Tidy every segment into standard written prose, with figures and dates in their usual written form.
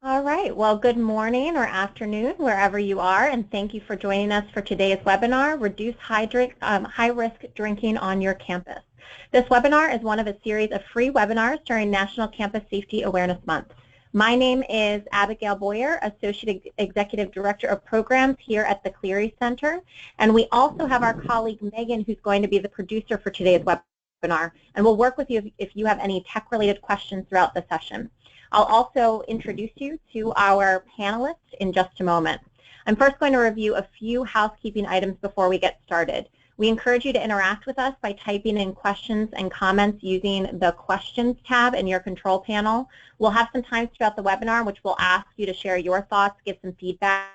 All right, well, good morning or afternoon, wherever you are, and thank you for joining us for today's webinar, Reduce High-Risk Drinking on Your Campus. This webinar is one of a series of free webinars during National Campus Safety Awareness Month. My name is Abigail Boyer, Associate Executive Director of Programs here at the Clery Center, and we also have our colleague Megan, who's going to be the producer for today's webinar, and we'll work with you if you have any tech-related questions throughout the session. I'll also introduce you to our panelists in just a moment. I'm first going to review a few housekeeping items before we get started. We encourage you to interact with us by typing in questions and comments using the Questions tab in your control panel. We'll have some time throughout the webinar which we'll ask you to share your thoughts, give some feedback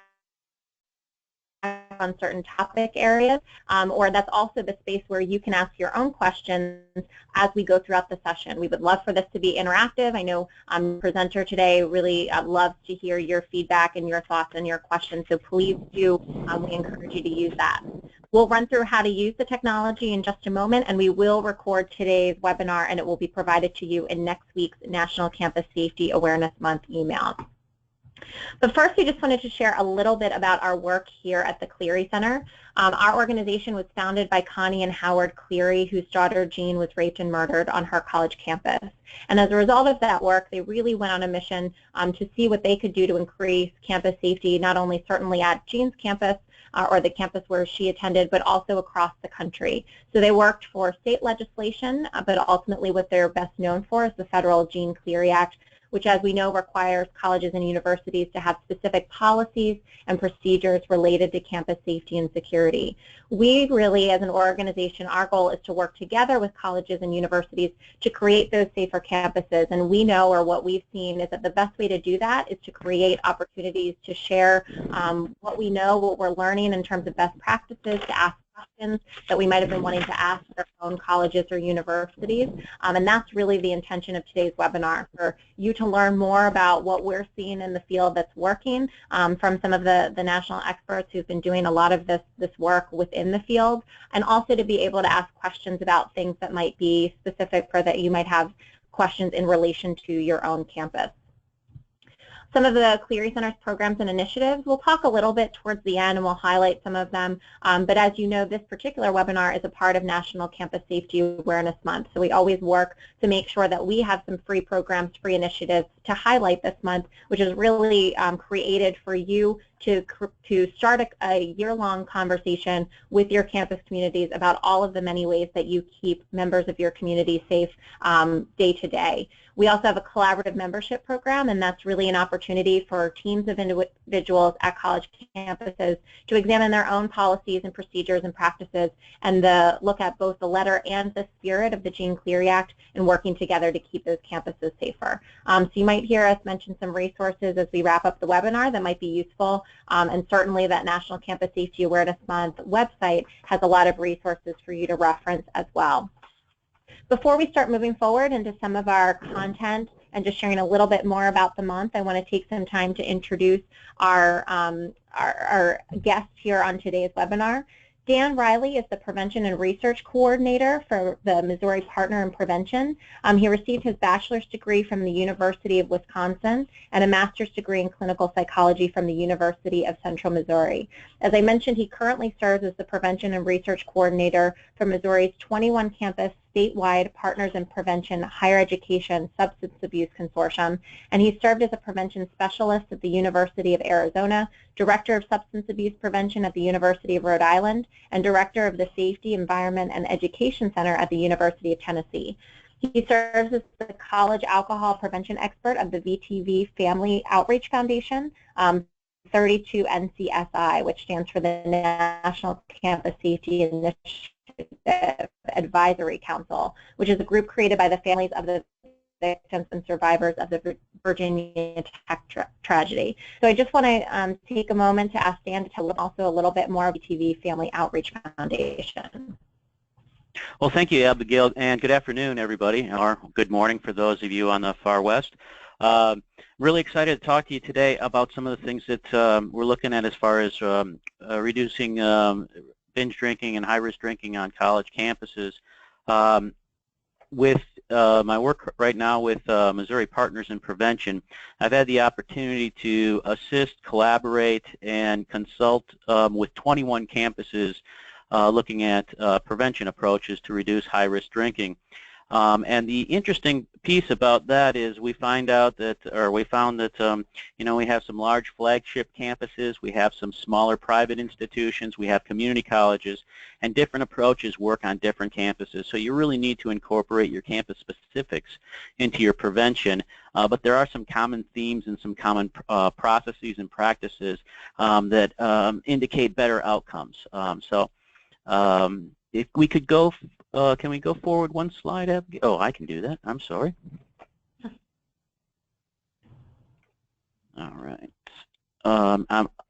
on certain topic areas, or that's also the space where you can ask your own questions as we go throughout the session. We would love for this to be interactive. I know the presenter today really loves to hear your feedback and your thoughts and your questions, so please do, we encourage you to use that. We'll run through how to use the technology in just a moment, and we will record today's webinar, and it will be provided to you in next week's National Campus Safety Awareness Month email. But first, we just wanted to share a little bit about our work here at the Clery Center. Our organization was founded by Connie and Howard Clery, whose daughter Jean was raped and murdered on her college campus. And as a result of that work, they really went on a mission to see what they could do to increase campus safety, not only certainly at Jean's campus, or the campus where she attended, but also across the country. So they worked for state legislation, but ultimately what they're best known for is the federal Jean Clery Act, which, as we know, requires colleges and universities to have specific policies and procedures related to campus safety and security. We really, as an organization, our goal is to work together with colleges and universities to create those safer campuses. And we know, or what we've seen, is that the best way to do that is to create opportunities to share what we know, what we're learning in terms of best practices, to ask questions that we might have been wanting to ask our own colleges or universities. And that's really the intention of today's webinar, for you to learn more about what we're seeing in the field that's working from some of the national experts who've been doing a lot of this work within the field, and also to be able to ask questions about things that might be specific, for that you might have questions in relation to your own campus. Some of the Clery Center's programs and initiatives, we'll talk a little bit towards the end and we'll highlight some of them. But as you know, this particular webinar is a part of National Campus Safety Awareness Month. So we always work to make sure that we have some free programs, free initiatives to highlight this month, which is really created for you to start a year-long conversation with your campus communities about all of the many ways that you keep members of your community safe day to day. We also have a collaborative membership program, and that's really an opportunity for teams of individuals at college campuses to examine their own policies and procedures and practices, and look at both the letter and the spirit of the Jean Clery Act, and working together to keep those campuses safer. So you might hear us mention some resources as we wrap up the webinar that might be useful, and certainly that National Campus Safety Awareness Month website has a lot of resources for you to reference as well. Before we start moving forward into some of our content and just sharing a little bit more about the month, I want to take some time to introduce our guest here on today's webinar. Dan Riley is the Prevention and Research Coordinator for the Missouri Partner in Prevention. He received his bachelor's degree from the University of Wisconsin and a master's degree in clinical psychology from the University of Central Missouri. As I mentioned, he currently serves as the Prevention and Research Coordinator for Missouri's 21-campus statewide Partners in Prevention Higher Education Substance Abuse Consortium, and he served as a prevention specialist at the University of Arizona, Director of Substance Abuse Prevention at the University of Rhode Island, and Director of the Safety, Environment, and Education Center at the University of Tennessee. He serves as the College Alcohol Prevention Expert of the VTV Family Outreach Foundation, 32 NCSI, which stands for the National Campus Safety Initiative Advisory Council, which is a group created by the families of the victims and survivors of the Virginia Tech tragedy. So I just want to take a moment to ask Dan to tell us also a little bit more about VTV Family Outreach Foundation. Well, thank you, Abigail, and good afternoon, everybody, or good morning for those of you on the far west. Really excited to talk to you today about some of the things that we're looking at as far as reducing binge drinking and high-risk drinking on college campuses. With my work right now with Missouri Partners in Prevention, I've had the opportunity to assist, collaborate, and consult with 21 campuses looking at prevention approaches to reduce high-risk drinking. And the interesting piece about that is we found that you know, we have some large flagship campuses, we have some smaller private institutions, we have community colleges, and different approaches work on different campuses. So you really need to incorporate your campus specifics into your prevention. But there are some common themes and some common processes and practices that indicate better outcomes. If we could go, can we go forward one slide, Abigail? Oh, I can do that. I'm sorry. All right.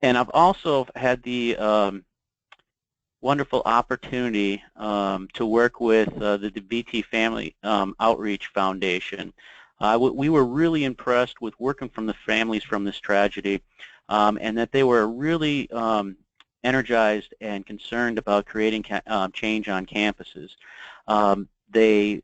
And I've also had the wonderful opportunity to work with the VTV Family Outreach Foundation. We were really impressed with working from the families from this tragedy, and that they were really energized and concerned about creating change on campuses. They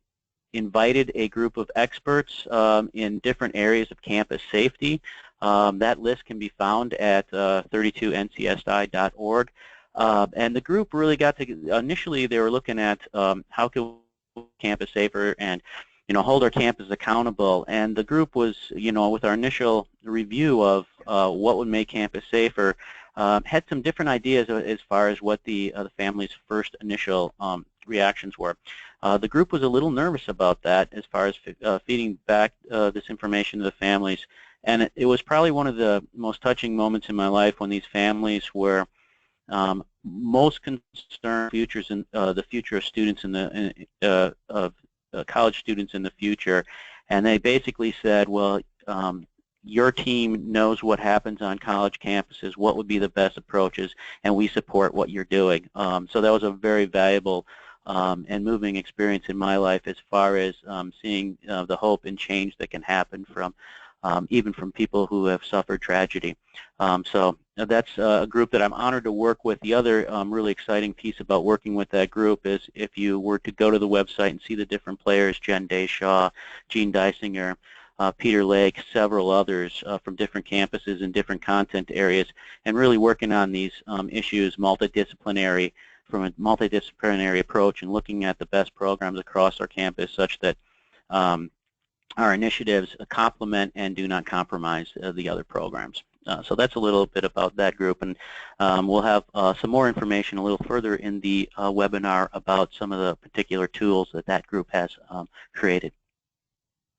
invited a group of experts in different areas of campus safety. That list can be found at 32ncsi.org. And the group really got to, initially they were looking at how can we make campus safer and, you know, hold our campus accountable. And the group was, you know, with our initial review of what would make campus safer, had some different ideas as far as what the family's first initial reactions were. The group was a little nervous about that as far as feeding back this information to the families, and it was probably one of the most touching moments in my life when these families were most concerned futures in the future of students in the college students in the future, and they basically said, well, your team knows what happens on college campuses, what would be the best approaches, and we support what you're doing. So that was a very valuable and moving experience in my life as far as seeing the hope and change that can happen from even from people who have suffered tragedy. So that's a group that I'm honored to work with. The other really exciting piece about working with that group is if you were to go to the website and see the different players, Jen Dayshaw, Gene Dysinger, Peter Lake, several others from different campuses and different content areas, and really working on these issues from a multidisciplinary approach and looking at the best programs across our campus such that our initiatives complement and do not compromise the other programs. So that's a little bit about that group, and we'll have some more information a little further in the webinar about some of the particular tools that that group has created.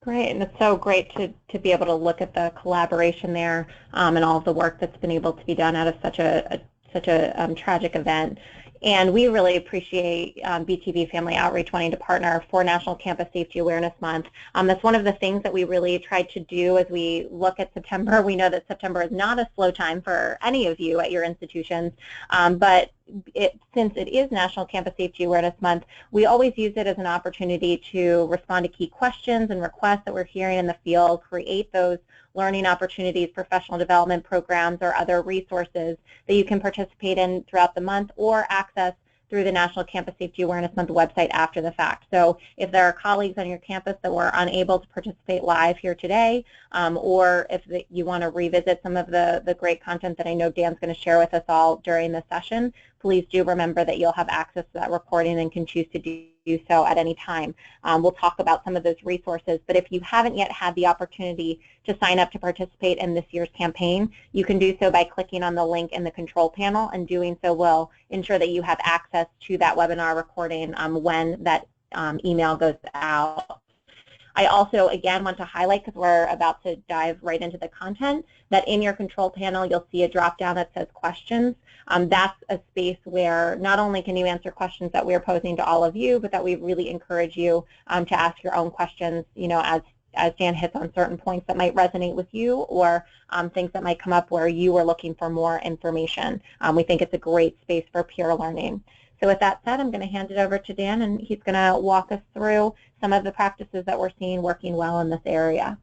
Great, and it's so great to be able to look at the collaboration there and all of the work that's been able to be done out of such a tragic event. And we really appreciate VTV Family Outreach wanting to partner for National Campus Safety Awareness Month. That's one of the things that we really tried to do as we look at September. We know that September is not a slow time for any of you at your institutions, but since it is National Campus Safety Awareness Month, we always use it as an opportunity to respond to key questions and requests that we're hearing in the field, create those learning opportunities, professional development programs, or other resources that you can participate in throughout the month or access through the National Campus Safety Awareness Month website after the fact. So if there are colleagues on your campus that were unable to participate live here today, or if you want to revisit some of the great content that I know Dan's going to share with us all during the session, please do remember that you'll have access to that recording and can choose to do so at any time. We'll talk about some of those resources, but if you haven't yet had the opportunity to sign up to participate in this year's campaign, you can do so by clicking on the link in the control panel, and doing so will ensure that you have access to that webinar recording when that email goes out. I also, again, want to highlight, because we're about to dive right into the content, that in your control panel you'll see a drop-down that says questions. That's a space where not only can you answer questions that we're posing to all of you, but that we really encourage you to ask your own questions, you know, as Dan hits on certain points that might resonate with you, or things that might come up where you are looking for more information. We think it's a great space for peer learning. So with that said, I'm going to hand it over to Dan, and he's going to walk us through some of the practices that we're seeing working well in this area.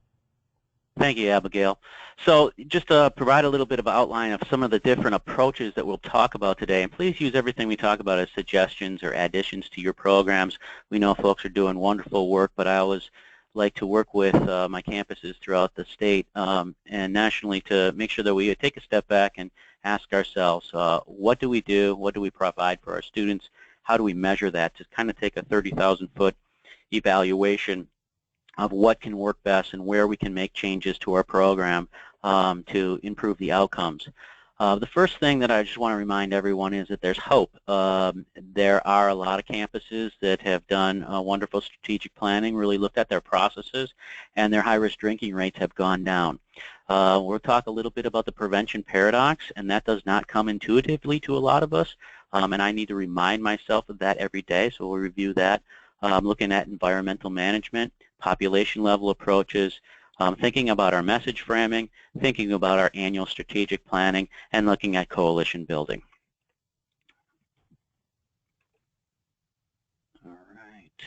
Thank you, Abigail. So just to provide a little bit of outline of some of the different approaches that we'll talk about today, and please use everything we talk about as suggestions or additions to your programs. We know folks are doing wonderful work, but I always like to work with my campuses throughout the state and nationally to make sure that we take a step back and ask ourselves, what do we do? What do we provide for our students? How do we measure that? To kind of take a 30,000-foot evaluation of what can work best and where we can make changes to our program to improve the outcomes. The first thing that I just want to remind everyone is that there's hope. There are a lot of campuses that have done wonderful strategic planning, really looked at their processes, and their high-risk drinking rates have gone down. We'll talk a little bit about the prevention paradox, and that does not come intuitively to a lot of us, and I need to remind myself of that every day, so we'll review that. Looking at environmental management, population level approaches, thinking about our message framing, thinking about our annual strategic planning, and looking at coalition building. All right.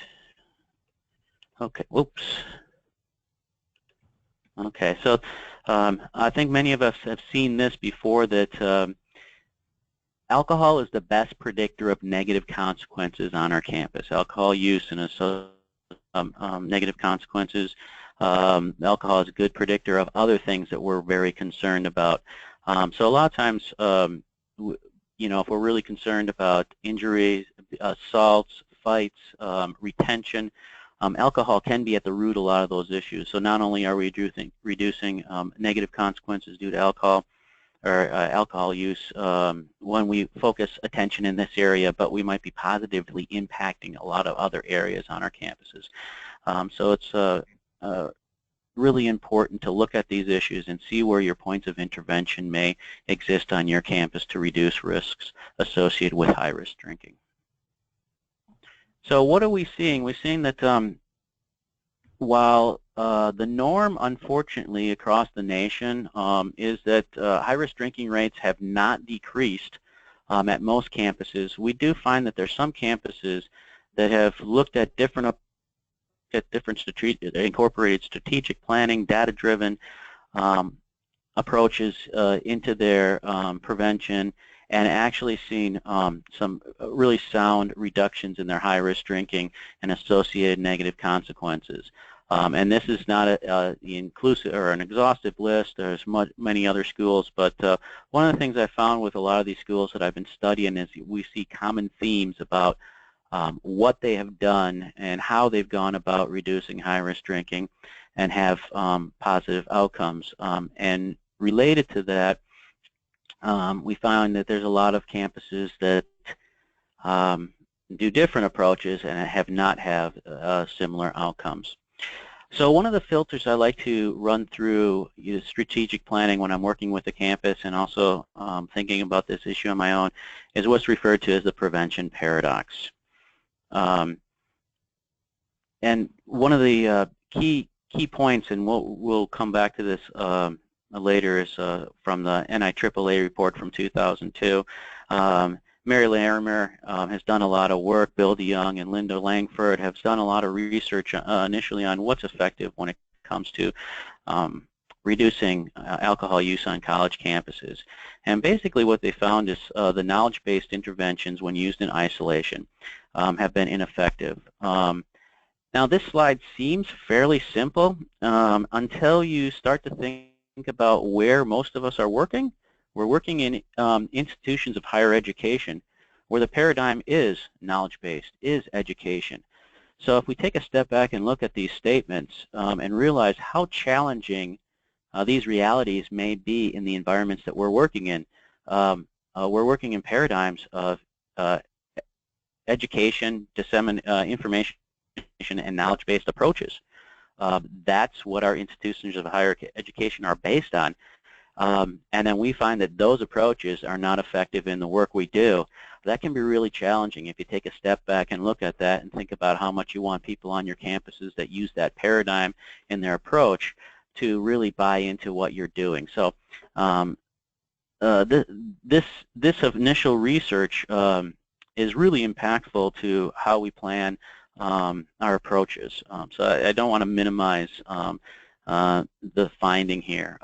Okay, whoops. Okay, so I think many of us have seen this before, that alcohol is the best predictor of negative consequences on our campus. Alcohol use and negative consequences. Alcohol is a good predictor of other things that we're very concerned about. So a lot of times, you know, if we're really concerned about injuries, assaults, fights, retention, alcohol can be at the root of a lot of those issues. So not only are we reducing negative consequences due to alcohol or alcohol use when we focus attention in this area, but we might be positively impacting a lot of other areas on our campuses. So it's really important to look at these issues and see where your points of intervention may exist on your campus to reduce risks associated with high-risk drinking. So what are we seeing? We're seeing that while the norm, unfortunately, across the nation is that high-risk drinking rates have not decreased at most campuses, we do find that there's some campuses that have looked at different incorporated strategic planning, data-driven approaches into their prevention, and actually seen some really sound reductions in their high-risk drinking and associated negative consequences. And this is not an inclusive or an exhaustive list. There's many other schools, but one of the things I found with a lot of these schools that I've been studying is we see common themes about what they have done and how they've gone about reducing high-risk drinking and have positive outcomes. And related to that, we found that there's a lot of campuses that do different approaches and have not have similar outcomes. So one of the filters I like to run through is strategic planning when I'm working with the campus and also thinking about this issue on my own is what's referred to as the prevention paradox. And one of the key points, and we'll come back to this later, is from the NIAAA report from 2002. Mary Larimer has done a lot of work. Bill DeYoung and Linda Langford have done a lot of research initially on what's effective when it comes to reducing alcohol use on college campuses. And basically what they found is the knowledge-based interventions when used in isolation have been ineffective. Now this slide seems fairly simple until you start to think about where most of us are working. We're working in institutions of higher education where the paradigm is knowledge-based, is education. So if we take a step back and look at these statements and realize how challenging these realities may be in the environments that we're working in, we're working in paradigms of education, information, and knowledge-based approaches. That's what our institutions of higher education are based on. And then we find that those approaches are not effective in the work we do. That can be really challenging if you take a step back and look at that and think about how much you want people on your campuses that use that paradigm in their approach to really buy into what you're doing. So this initial research is really impactful to how we plan our approaches. So I don't want to minimize the finding here.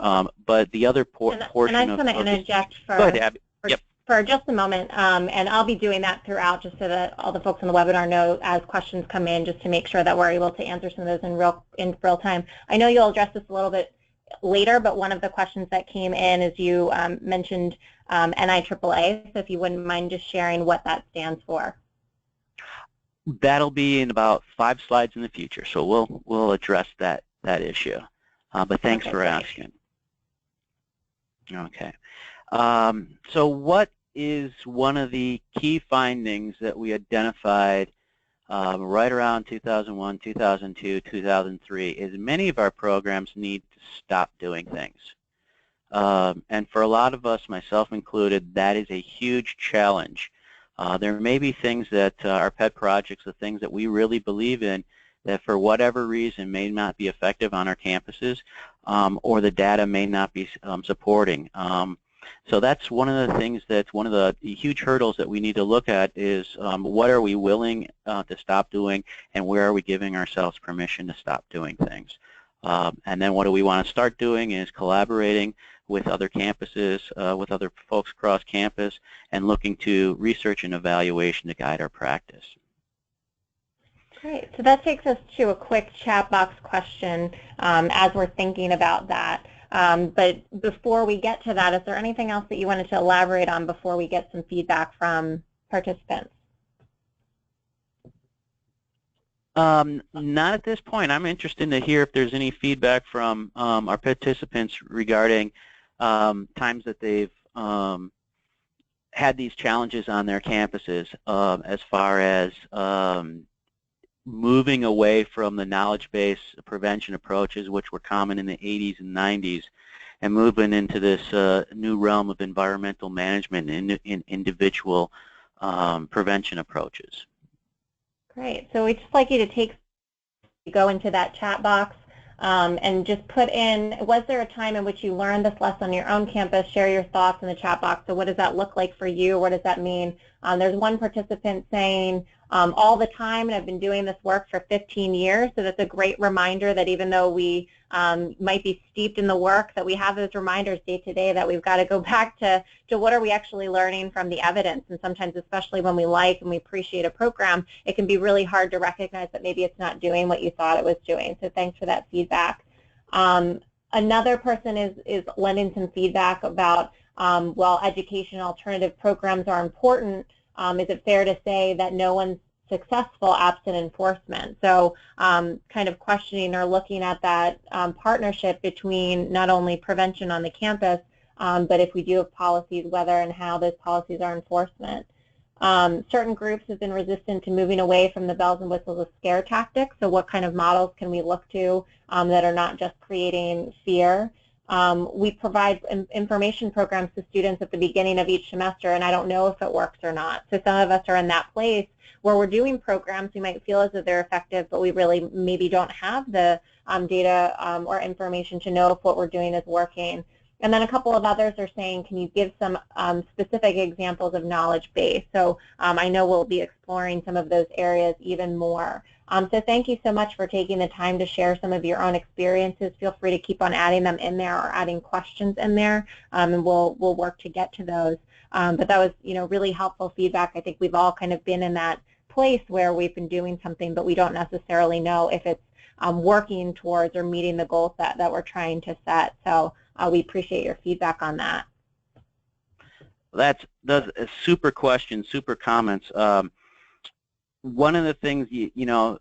But the other portion and I just want to interject go ahead, Abby. For just a moment, and I'll be doing that throughout just so that all the folks on the webinar know as questions come in, just to make sure that we're able to answer some of those in real time. I know you'll address this a little bit later, but one of the questions that came in is you mentioned NIAAA, so if you wouldn't mind just sharing what that stands for. That'll be in about 5 slides in the future, so we'll address that issue. But thanks for asking. Okay. So what is one of the key findings that we identified right around 2001, 2002, 2003 is many of our programs need to stop doing things. And for a lot of us, myself included, that is a huge challenge. There may be things that our pet projects, the things that we really believe in, that for whatever reason may not be effective on our campuses, or the data may not be supporting. So that's one of the things that's one of the huge hurdles that we need to look at is what are we willing to stop doing, and where are we giving ourselves permission to stop doing things. And then what do we want to start doing is collaborating with other campuses, with other folks across campus, and looking to research and evaluation to guide our practice. Great. So that takes us to a quick chat box question as we're thinking about that. But before we get to that, is there anything else that you wanted to elaborate on before we get some feedback from participants? Not at this point. I'm interested to hear if there's any feedback from our participants regarding times that they've had these challenges on their campuses as far as moving away from the knowledge-based prevention approaches, which were common in the 80s and 90s, and moving into this new realm of environmental management and individual prevention approaches. Great. So we'd just like you to go into that chat box and just put in, was there a time in which you learned this lesson on your own campus? Share your thoughts in the chat box. So what does that look like for you? What does that mean? There's one participant saying, all the time, and I've been doing this work for 15 years, so that's a great reminder that even though we might be steeped in the work, that we have those reminders day to day that we've got to go back to what are we actually learning from the evidence. And sometimes, especially when we like and we appreciate a program, it can be really hard to recognize that maybe it's not doing what you thought it was doing. So thanks for that feedback. Another person is lending some feedback about, well, education alternative programs are important. Is it fair to say that no one's successful absent enforcement? So kind of questioning or looking at that partnership between not only prevention on the campus, but if we do have policies, whether and how those policies are enforcement. Certain groups have been resistant to moving away from the bells and whistles of scare tactics. So what kind of models can we look to that are not just creating fear? We provide information programs to students at the beginning of each semester, and I don't know if it works or not. So some of us are in that place where we're doing programs, we might feel as if they're effective, but we really maybe don't have the data or information to know if what we're doing is working. And then a couple of others are saying, can you give some specific examples of knowledge base? So I know we'll be exploring some of those areas even more. So thank you so much for taking the time to share some of your own experiences. Feel free to keep on adding them in there or adding questions in there, and we'll work to get to those. But that was, really helpful feedback. I think we've all kind of been in that place where we've been doing something, but we don't necessarily know if it's working towards or meeting the goals that we're trying to set. So we appreciate your feedback on that. That's a super question, super comments. One of the things,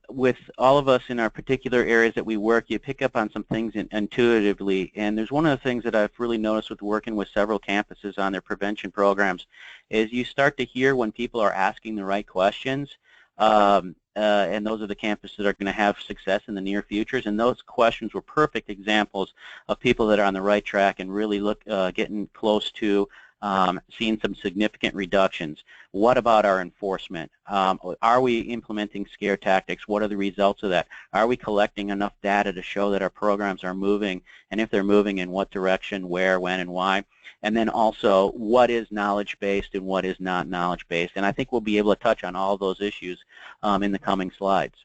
with all of us in our particular areas that we work, you pick up on some things intuitively. And there's one of the things that I've really noticed with working with several campuses on their prevention programs is you start to hear when people are asking the right questions. And those are the campuses that are going to have success in the near futures. And those questions were perfect examples of people that are on the right track and really getting close to seeing some significant reductions. What about our enforcement? Are we implementing scare tactics? What are the results of that? Are we collecting enough data to show that our programs are moving, and if they're moving, in what direction, where, when, and why? And then also, what is knowledge-based and what is not knowledge-based? And I think we'll be able to touch on all those issues in the coming slides.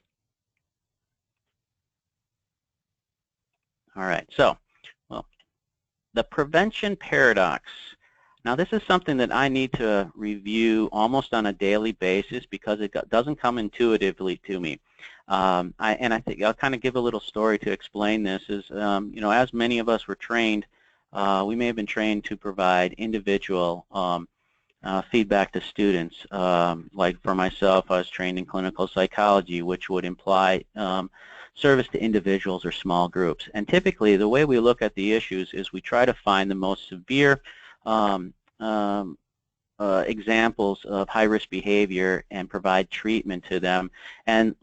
All right, so, well, the prevention paradox. Now, this is something that I need to review almost on a daily basis because it doesn't come intuitively to me. I think I'll kind of give a little story to explain this. You know, as many of us were trained, we may have been trained to provide individual feedback to students. Like for myself, I was trained in clinical psychology, which would imply service to individuals or small groups. And typically, the way we look at the issues is we try to find the most severe examples of high-risk behavior and provide treatment to them, and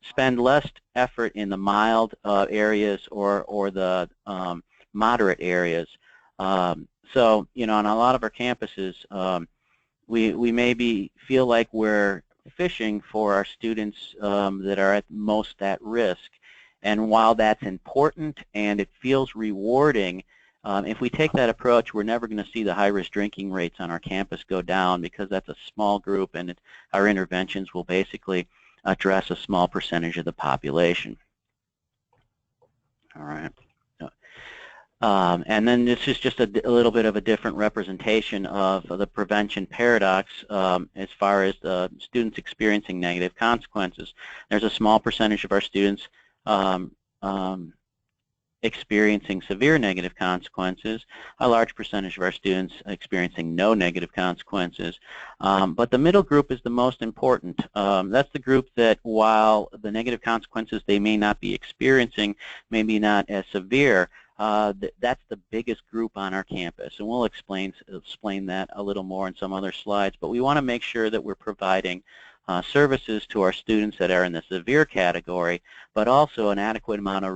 spend less effort in the mild areas or the moderate areas. So, you know, on a lot of our campuses, we maybe feel like we're fishing for our students that are at most at risk. And while that's important and it feels rewarding, if we take that approach, we're never going to see the high-risk drinking rates on our campus go down because that's a small group and our interventions will basically address a small percentage of the population. All right. And then this is just a little bit of a different representation of the prevention paradox as far as students experiencing negative consequences. There's a small percentage of our students experiencing severe negative consequences, a large percentage of our students experiencing no negative consequences. But the middle group is the most important. That's the group that, while the negative consequences they may not be experiencing, maybe not as severe, that's the biggest group on our campus, and we'll explain that a little more in some other slides. But we want to make sure that we're providing services to our students that are in the severe category, but also an adequate amount of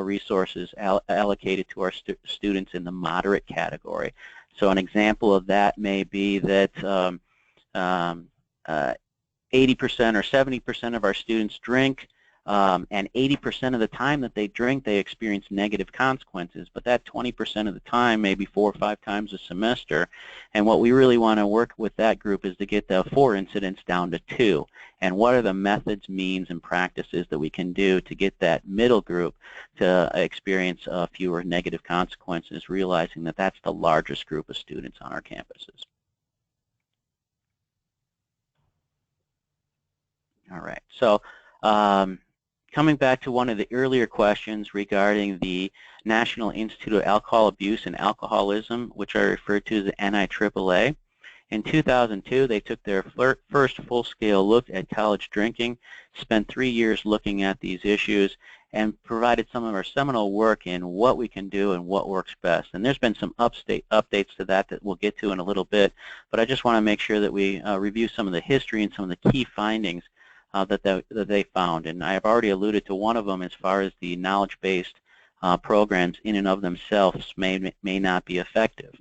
resources allocated to our students in the moderate category. So an example of that may be that 80% or 70% of our students drink, and 80% of the time that they drink, they experience negative consequences. But that 20% of the time, maybe 4 or 5 times a semester. And what we really want to work with that group is to get the 4 incidents down to 2. And what are the methods, means, and practices that we can do to get that middle group to experience fewer negative consequences, realizing that that's the largest group of students on our campuses. All right. So, coming back to one of the earlier questions regarding the National Institute of Alcohol Abuse and Alcoholism, which I refer to as the NIAAA. In 2002, they took their first full-scale look at college drinking, spent 3 years looking at these issues, and provided some of our seminal work in what we can do and what works best. And there's been some updates to that we'll get to in a little bit, but I just want to make sure that we review some of the history and some of the key findings that they found. And I have already alluded to one of them as far as the knowledge-based programs in and of themselves may not be effective.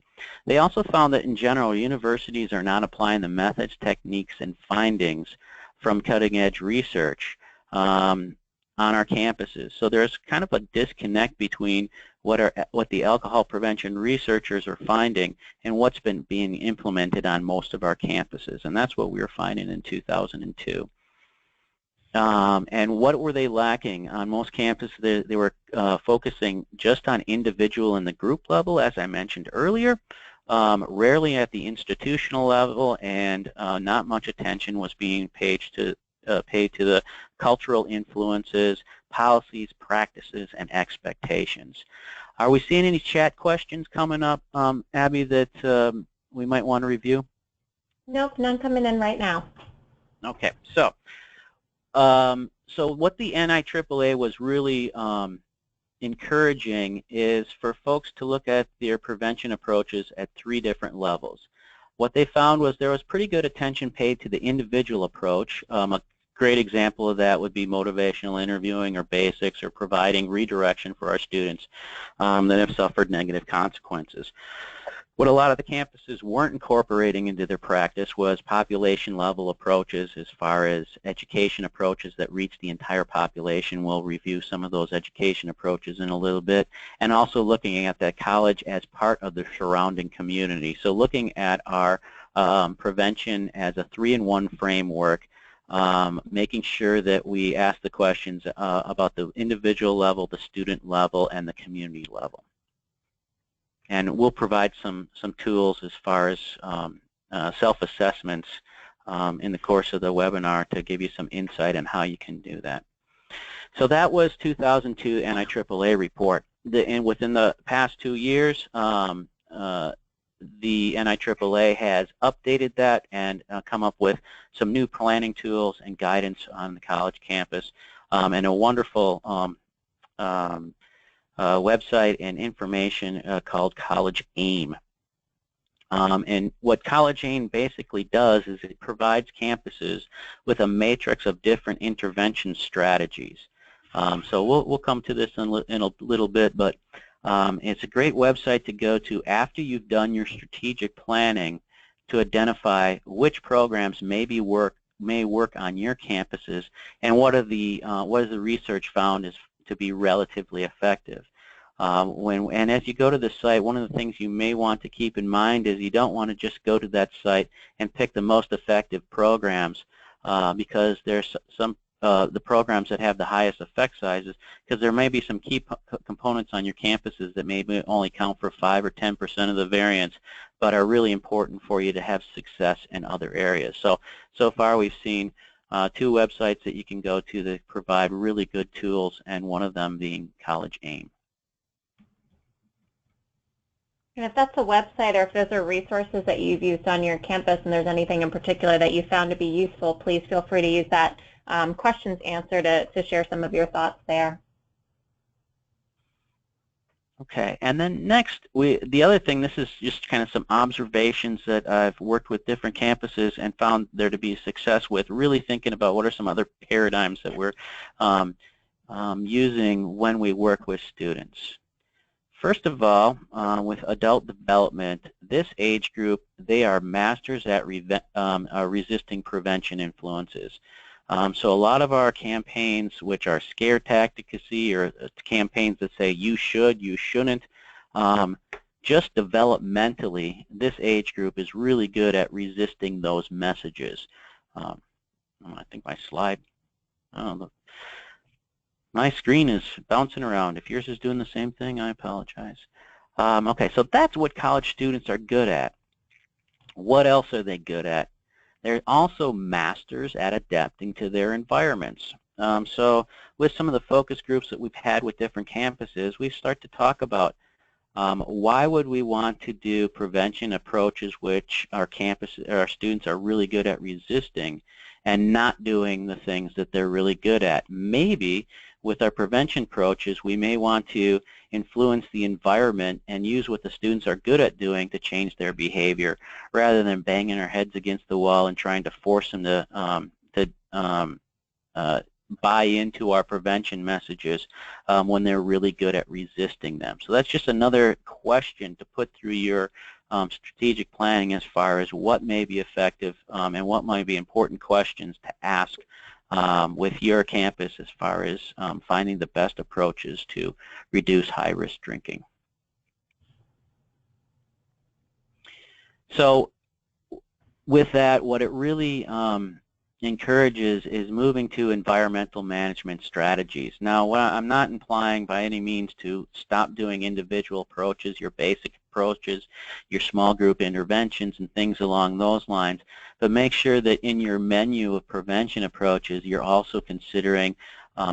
They also found that in general, universities are not applying the methods, techniques, and findings from cutting-edge research on our campuses. So there's kind of a disconnect between what the alcohol prevention researchers are finding and what's been being implemented on most of our campuses. And that's what we were finding in 2002. And what were they lacking? On most campuses, they were focusing just on individual and the group level, as I mentioned earlier, rarely at the institutional level, and not much attention was being paid to the cultural influences, policies, practices, and expectations. Are we seeing any chat questions coming up, Abby, that we might want to review? Nope, none coming in right now. Okay, so what the NIAAA was really encouraging is for folks to look at their prevention approaches at 3 different levels. What they found was there was pretty good attention paid to the individual approach. A great example of that would be motivational interviewing or basics or providing redirection for our students that have suffered negative consequences. What a lot of the campuses weren't incorporating into their practice was population-level approaches as far as education approaches that reach the entire population. We'll review some of those education approaches in a little bit, and also looking at that college as part of the surrounding community. So looking at our prevention as a 3-in-1 framework making sure that we ask the questions about the individual level, the student level, and the community level. And we'll provide some tools as far as self-assessments in the course of the webinar to give you some insight on how you can do that. So that was 2002 NIAAA report. And within the past 2 years, the NIAAA has updated that and come up with some new planning tools and guidance on the college campus, and a wonderful website and information called College AIM. And what College AIM basically does is it provides campuses with a matrix of different intervention strategies. So we'll come to this in a little bit, but it's a great website to go to after you've done your strategic planning to identify which programs may work on your campuses and what has the research found is to be relatively effective. And as you go to the site, one of the things you may want to keep in mind is you don't want to just go to that site and pick the most effective programs because there's some the programs that have the highest effect sizes, because there may be some key components on your campuses that maybe only count for 5 or 10% of the variance, but are really important for you to have success in other areas. So far we've seen 2 websites that you can go to that provide really good tools, and one of them being College AIM. And if that's a website or if those are resources that you've used on your campus and there's anything in particular that you found to be useful, please feel free to use that questions answer to share some of your thoughts there. Okay, and then next, the other thing, this is just kind of some observations that I've worked with different campuses and found there to be success with, really thinking about what are some other paradigms that we're using when we work with students. First of all, with adult development, this age group, they are masters at resisting prevention influences. So a lot of our campaigns, which are scare tacticacy or campaigns that say you should, you shouldn't, just developmentally, this age group is really good at resisting those messages. I think my slide, my screen is bouncing around. If yours is doing the same thing, I apologize. Okay, so that's what college students are good at. What else are they good at? They're also masters at adapting to their environments. So with some of the focus groups that we've had with different campuses, we start to talk about why would we want to do prevention approaches which our students are really good at resisting and not doing the things that they're really good at. Maybe with our prevention approaches, we may want to influence the environment and use what the students are good at doing to change their behavior, rather than banging our heads against the wall and trying to force them to buy into our prevention messages when they're really good at resisting them. So that's just another question to put through your strategic planning as far as what may be effective and what might be important questions to ask with your campus as far as finding the best approaches to reduce high-risk drinking. So with that, what it really encourages is moving to environmental management strategies. Now, I'm not implying by any means to stop doing individual approaches, your basic approaches, your small group interventions and things along those lines, but make sure that in your menu of prevention approaches you're also considering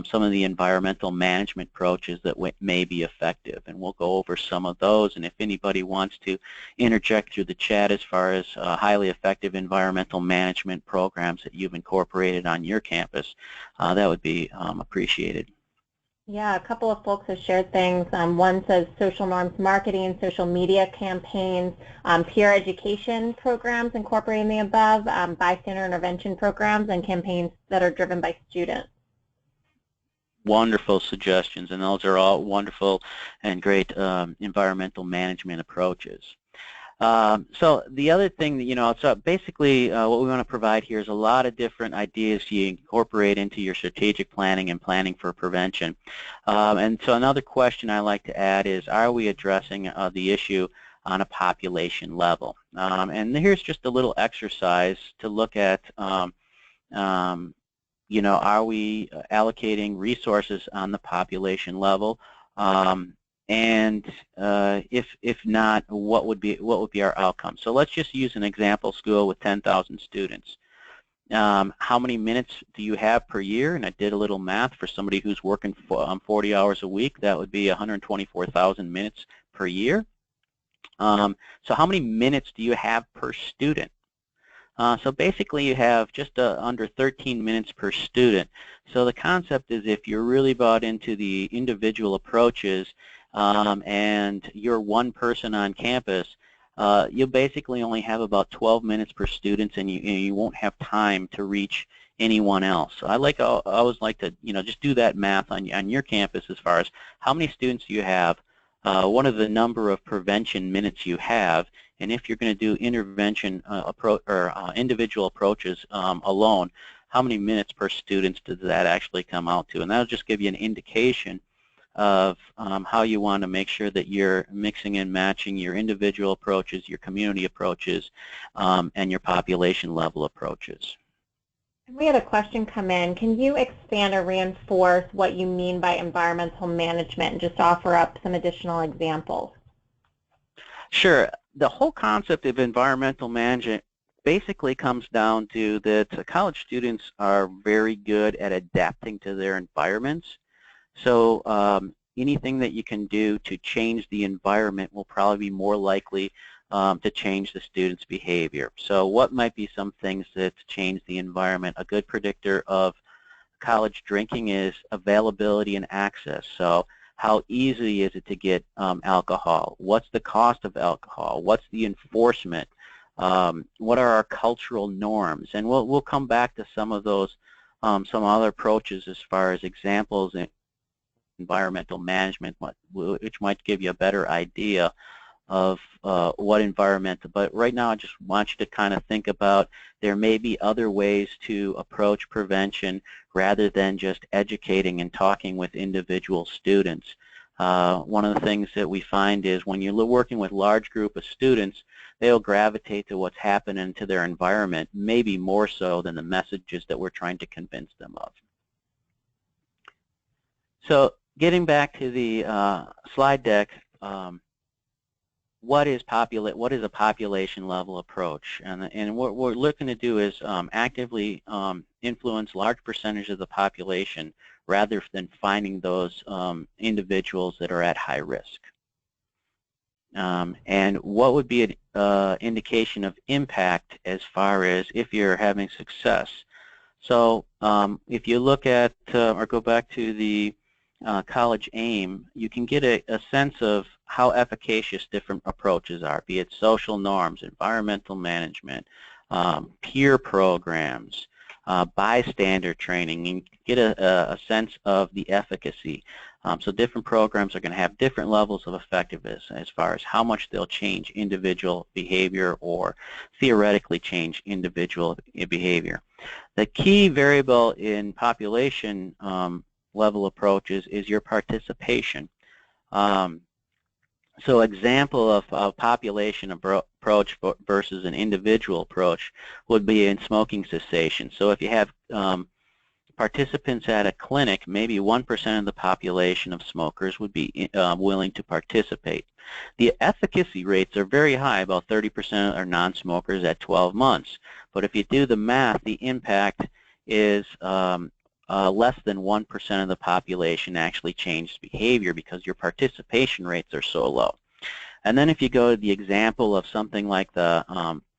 some of the environmental management approaches that may be effective, and we'll go over some of those. And if anybody wants to interject through the chat as far as highly effective environmental management programs that you've incorporated on your campus, that would be appreciated. Yeah, a couple of folks have shared things. One says social norms marketing, social media campaigns, peer education programs incorporating the above, bystander intervention programs, and campaigns that are driven by students. Wonderful suggestions, and those are all wonderful and great environmental management approaches. So the other thing that, so basically what we want to provide here is a lot of different ideas you incorporate into your strategic planning and planning for prevention. And so another question I like to add is, are we addressing the issue on a population level? And here's just a little exercise to look at Are we allocating resources on the population level? And if not, what would be our outcome? So let's just use an example school with 10,000 students. How many minutes do you have per year? And I did a little math for somebody who's working 40 hours a week. That would be 124,000 minutes per year. So how many minutes do you have per student? So basically you have just under 13 minutes per student. So the concept is, if you're really bought into the individual approaches and you're one person on campus, you'll basically only have about 12 minutes per student, and you won't have time to reach anyone else. So I always like to just do that math on your campus as far as how many students you have, what are the number of prevention minutes you have, and if you're going to do intervention individual approaches alone, how many minutes per student does that actually come out to? And that'll just give you an indication of how you want to make sure that you're mixing and matching your individual approaches, your community approaches, and your population level approaches. We had a question come in. Can you expand or reinforce what you mean by environmental management and just offer up some additional examples? Sure. The whole concept of environmental management basically comes down to that college students are very good at adapting to their environments. So anything that you can do to change the environment will probably be more likely to change the student's behavior. So what might be some things that change the environment? A good predictor of college drinking is availability and access. So how easy is it to get alcohol? What's the cost of alcohol? What's the enforcement? What are our cultural norms? And we'll come back to some of those, some other approaches as far as examples in environmental management, which might give you a better idea of what environmental. But right now I just want you to kind of think about there may be other ways to approach prevention rather than just educating and talking with individual students. One of the things that we find is when you're working with large group of students, they'll gravitate to what's happening to their environment, maybe more so than the messages that we're trying to convince them of. So getting back to the slide deck, what is a population level approach? And what we're looking to do is actively influence large percentage of the population rather than finding those individuals that are at high risk. And what would be an indication of impact as far as if you're having success? So if you look at or go back to the college aim, you can get a sense of how efficacious different approaches are, be it social norms, environmental management, peer programs, bystander training, and get a sense of the efficacy. So different programs are going to have different levels of effectiveness as far as how much they'll change individual behavior or theoretically change individual behavior. The key variable in population level approaches is your participation. So example of a population approach versus an individual approach would be in smoking cessation. So if you have participants at a clinic, maybe 1% of the population of smokers would be willing to participate. The efficacy rates are very high, about 30% are non-smokers at 12 months. But if you do the math, the impact is less than 1% of the population actually changed behavior because your participation rates are so low. And then if you go to the example of something like the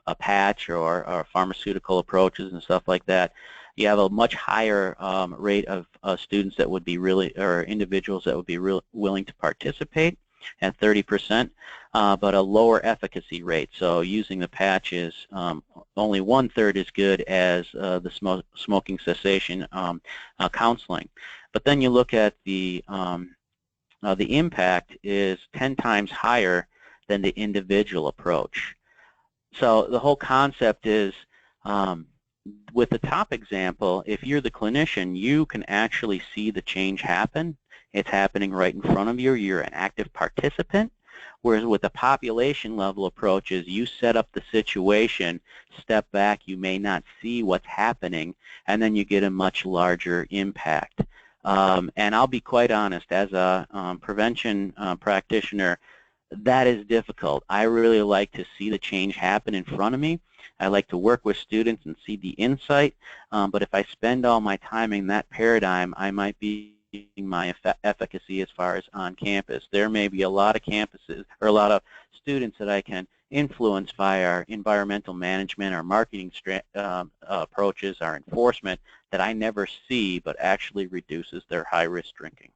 a patch or pharmaceutical approaches and stuff like that, you have a much higher rate of students that would be or individuals that would be willing to participate at 30%, but a lower efficacy rate. So using the patch is only 1/3 as good as the smoking cessation counseling. But then you look at the impact is 10 times higher than the individual approach. So the whole concept is with the top example, if you're the clinician, you can actually see the change happen. It's happening right in front of you. You're an active participant. Whereas with the population level approaches, you set up the situation, step back, you may not see what's happening, and then you get a much larger impact. And I'll be quite honest, as a prevention practitioner, that is difficult. I really like to see the change happen in front of me. I like to work with students and see the insight, but if I spend all my time in that paradigm, I might be losing my efficacy as far as on campus. There may be a lot of campuses or a lot of students that I can influence via our environmental management, our marketing approaches, our enforcement that I never see, but actually reduces their high-risk drinking.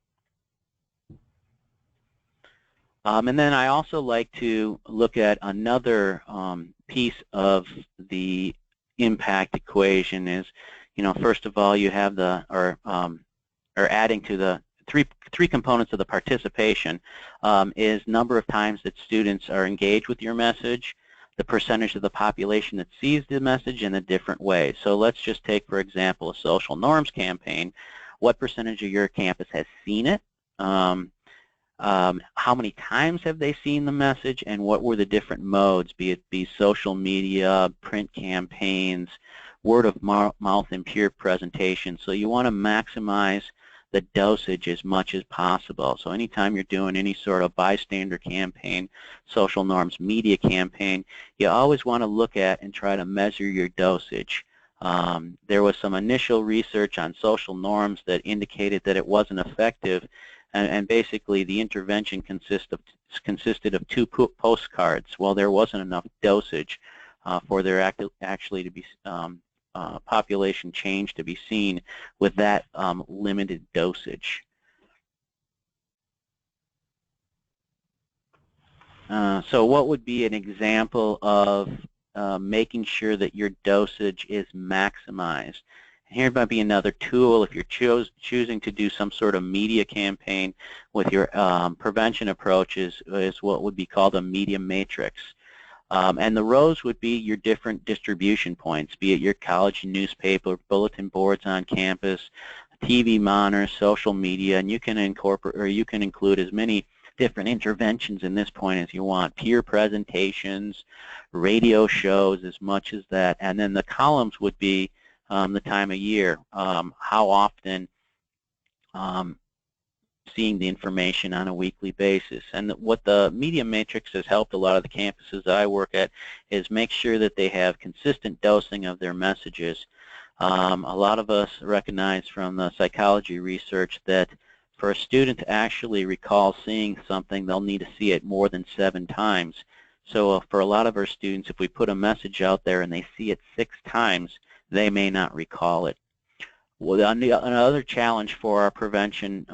And then I also like to look at another piece of the impact equation is, first of all, you have the, or adding to the three components of the participation is number of times that students are engaged with your message, the percentage of the population that sees the message in a different way. So let's just take, for example, a social norms campaign. What percentage of your campus has seen it? How many times have they seen the message, and what were the different modes, be it social media, print campaigns, word of mouth, and peer presentation. So you want to maximize the dosage as much as possible. So anytime you're doing any sort of bystander campaign, social norms media campaign, you always want to look at and try to measure your dosage. There was some initial research on social norms that indicated that it wasn't effective, and basically the intervention consisted of 2 postcards. Well, there wasn't enough dosage for there actually to be population change to be seen with that limited dosage. So what would be an example of making sure that your dosage is maximized? Here might be another tool if you're choosing to do some sort of media campaign with your prevention approaches, is what would be called a media matrix. And the rows would be your different distribution points, be it your college newspaper, bulletin boards on campus, TV monitors, social media, and you can incorporate, or you can include as many different interventions in this point as you want, peer presentations, radio shows, as much as that. And then the columns would be the time of year, how often seeing the information on a weekly basis. And what the media matrix has helped a lot of the campuses that I work at is make sure that they have consistent dosing of their messages. A lot of us recognize from the psychology research that for a student to actually recall seeing something, they'll need to see it more than 7 times. So for a lot of our students, if we put a message out there and they see it 6 times, they may not recall it. Well, another challenge for our prevention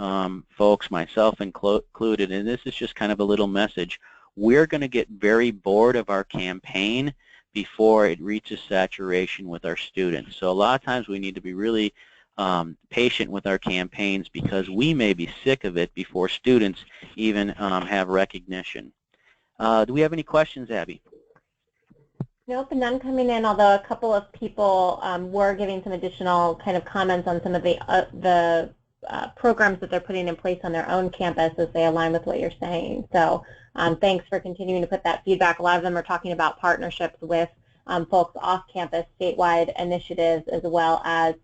folks, myself included, and this is just kind of a little message, we're going to get very bored of our campaign before it reaches saturation with our students. So a lot of times we need to be really patient with our campaigns because we may be sick of it before students even have recognition. Do we have any questions, Abby? Nope, none coming in, although a couple of people were giving some additional kind of comments on some of the programs that they're putting in place on their own campus as they align with what you're saying. So thanks for continuing to put that feedback. A lot of them are talking about partnerships with folks off campus, statewide initiatives, as well as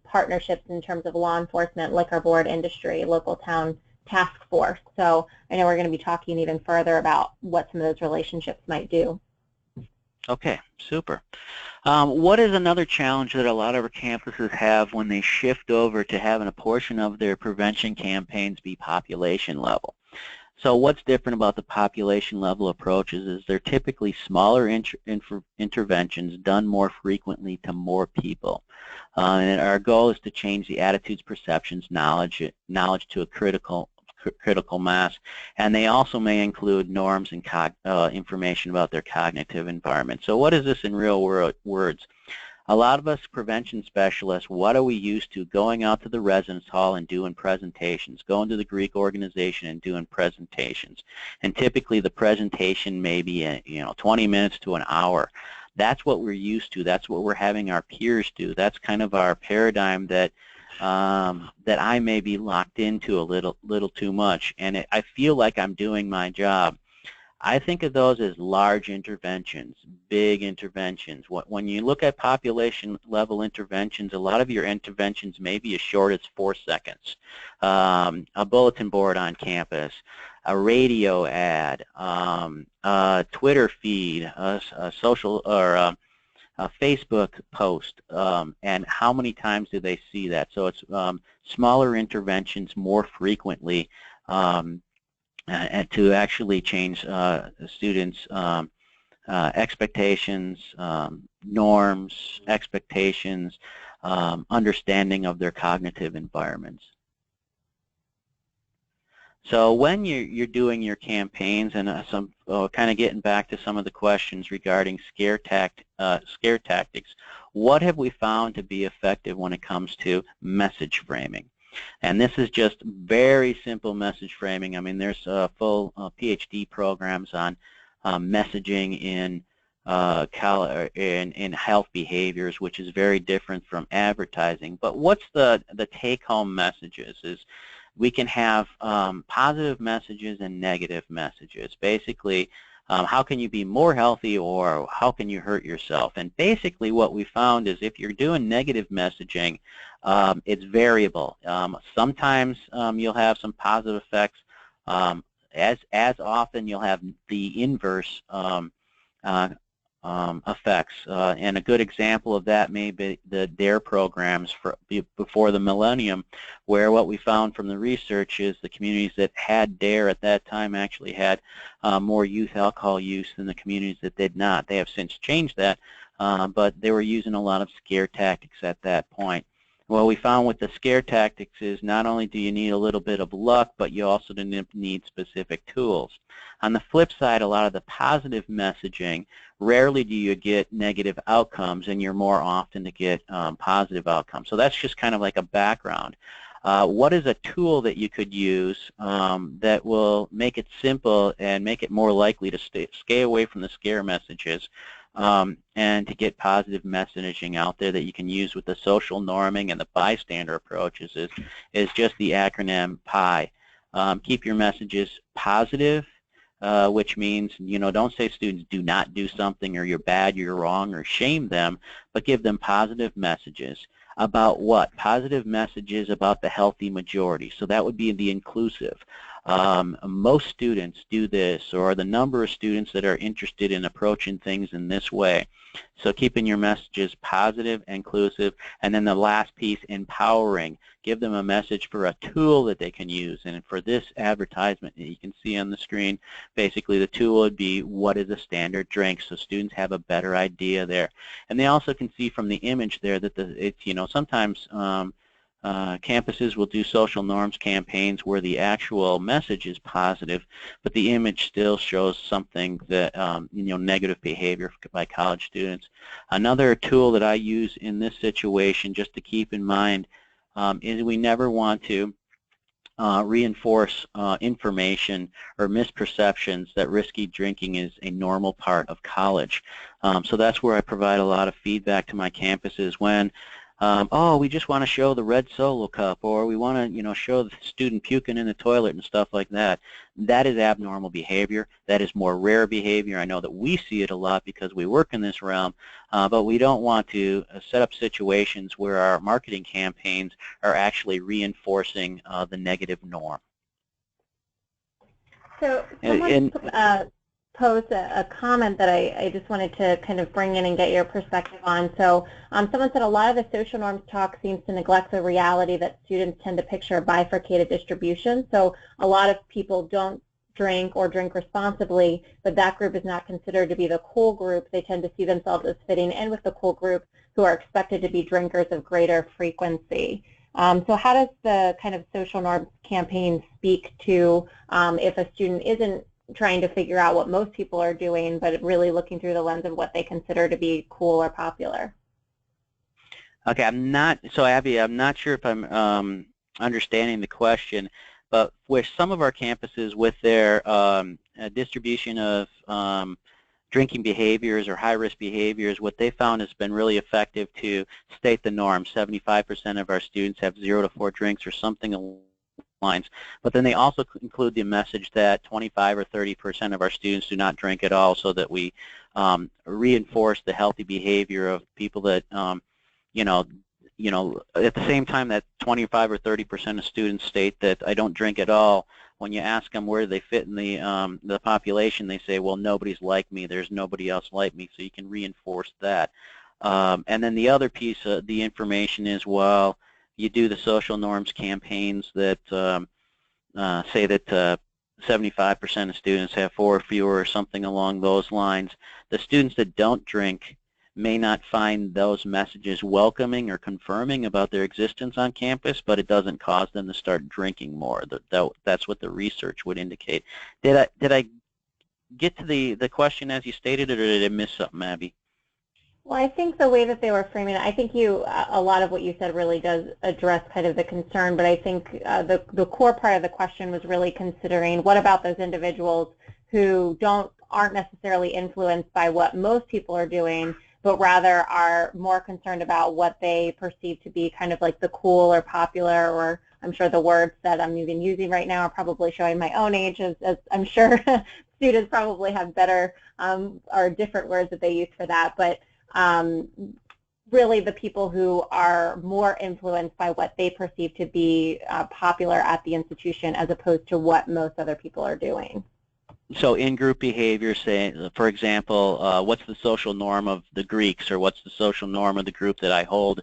partnerships in terms of law enforcement, liquor board, industry, local town task force. So I know we're going to be talking even further about what some of those relationships might do. Okay, super. What is another challenge that a lot of our campuses have when they shift over to having a portion of their prevention campaigns be population level? So what's different about the population level approaches is they're typically smaller interventions done more frequently to more people. And our goal is to change the attitudes, perceptions, knowledge to a critical mass, and they also may include norms and information about their cognitive environment. So what is this in real words? A lot of us prevention specialists, what are we used to? Going out to the residence hall and doing presentations, going to the Greek organization and doing presentations. And typically the presentation may be 20 minutes to an hour. That's what we're used to. That's what we're having our peers do. That's kind of our paradigm that I may be locked into a little too much, and I feel like I'm doing my job. I think of those as large interventions, big interventions. When you look at population level interventions, a lot of your interventions may be as short as 4 seconds. A bulletin board on campus, a radio ad, a Twitter feed, a social or a Facebook post, and how many times do they see that? So it's smaller interventions more frequently, and to actually change students' expectations, norms, expectations, understanding of their cognitive environments. So when you're doing your campaigns, and kind of getting back to some of the questions regarding scare tactics, what have we found to be effective when it comes to message framing? And this is just very simple message framing. I mean, there's full PhD programs on messaging in health behaviors, which is very different from advertising. But what's the take-home messages is we can have positive messages and negative messages. Basically, how can you be more healthy, or how can you hurt yourself? And basically what we found is if you're doing negative messaging, it's variable. Sometimes you'll have some positive effects. As often you'll have the inverse effects. And a good example of that may be the DARE programs before the millennium, where what we found from the research is the communities that had DARE at that time actually had more youth alcohol use than the communities that did not. They have since changed that, but they were using a lot of scare tactics at that point. What we found with the scare tactics is not only do you need a little bit of luck, but you also need specific tools. On the flip side, a lot of the positive messaging, rarely do you get negative outcomes, and you're more often to get positive outcomes. So that's just kind of like a background. What is a tool that you could use that will make it simple and make it more likely to stay away from the scare messages, and to get positive messaging out there that you can use with the social norming and the bystander approaches is just the acronym PI. Keep your messages positive, which means, don't say students do not do something, or you're bad, you're wrong, or shame them, but give them positive messages. About what? Positive messages about the healthy majority. So that would be the inclusive. Most students do this, or the number of students that are interested in approaching things in this way. So keeping your messages positive, inclusive, and then the last piece, empowering. Give them a message for a tool that they can use. And for this advertisement that you can see on the screen, basically the tool would be, what is a standard drink? So students have a better idea there. And they also can see from the image there that sometimes campuses will do social norms campaigns where the actual message is positive, but the image still shows something that, negative behavior by college students. Another tool that I use in this situation, just to keep in mind, is we never want to reinforce information or misperceptions that risky drinking is a normal part of college. So that's where I provide a lot of feedback to my campuses when oh, we just want to show the red Solo cup, or we want to, show the student puking in the toilet and stuff like that. That is abnormal behavior. That is more rare behavior. I know that we see it a lot because we work in this realm, but we don't want to set up situations where our marketing campaigns are actually reinforcing the negative norm. So someone posed a comment that I just wanted to kind of bring in and get your perspective on. So someone said a lot of the social norms talk seems to neglect the reality that students tend to picture a bifurcated distribution. So a lot of people don't drink or drink responsibly, but that group is not considered to be the cool group. They tend to see themselves as fitting in with the cool group who are expected to be drinkers of greater frequency. So how does the kind of social norms campaign speak to if a student isn't trying to figure out what most people are doing, but really looking through the lens of what they consider to be cool or popular? Okay, Abby, I'm not sure if I'm understanding the question, but with some of our campuses with their distribution of drinking behaviors or high-risk behaviors, what they found has been really effective to state the norm. 75% of our students have 0 to 4 drinks or something along lines. But then they also include the message that 25 or 30% of our students do not drink at all, so that we reinforce the healthy behavior of people that, you know, at the same time that 25 or 30% of students state that I don't drink at all, when you ask them where they fit in the population, they say, well, nobody's like me. There's nobody else like me. So you can reinforce that. And then the other piece of the information is, well, you do the social norms campaigns that say that 75% of students have 4 or fewer or something along those lines. The students that don't drink may not find those messages welcoming or confirming about their existence on campus, but it doesn't cause them to start drinking more. That's what the research would indicate. Did I get to the question as you stated it, or did I miss something, Abby? Well, I think the way that they were framing it, I think a lot of what you said really does address kind of the concern, but I think the core part of the question was really considering what about those individuals who aren't necessarily influenced by what most people are doing, but rather are more concerned about what they perceive to be kind of like the cool or popular, or I'm sure the words that I'm even using right now are probably showing my own age, as I'm sure students probably have better or different words that they use for that. But really the people who are more influenced by what they perceive to be popular at the institution as opposed to what most other people are doing. So in-group behavior, say, for example, what's the social norm of the Greeks, or what's the social norm of the group that I hold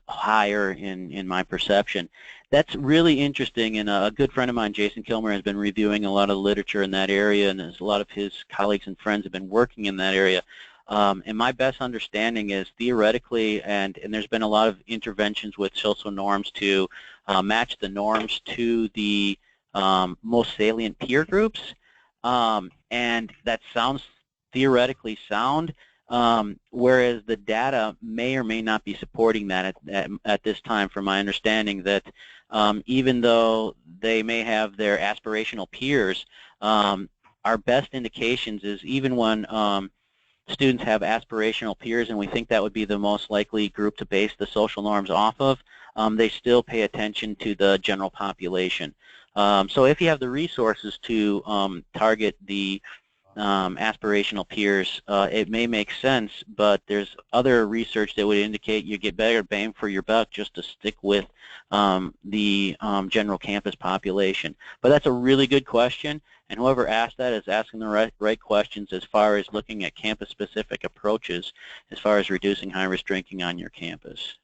higher in my perception? That's really interesting, and a good friend of mine, Jason Kilmer, has been reviewing a lot of literature in that area, and a lot of his colleagues and friends have been working in that area. And my best understanding is theoretically, and there's been a lot of interventions with social norms to match the norms to the most salient peer groups. And that sounds theoretically sound, whereas the data may or may not be supporting that at this time, from my understanding, that even though they may have their aspirational peers, our best indications is even when students have aspirational peers, and we think that would be the most likely group to base the social norms off of, they still pay attention to the general population. So if you have the resources to target the aspirational peers, it may make sense, but there's other research that would indicate you get better bang for your buck just to stick with the general campus population. But that's a really good question, and whoever asked that is asking the right questions as far as looking at campus-specific approaches as far as reducing high-risk drinking on your campus.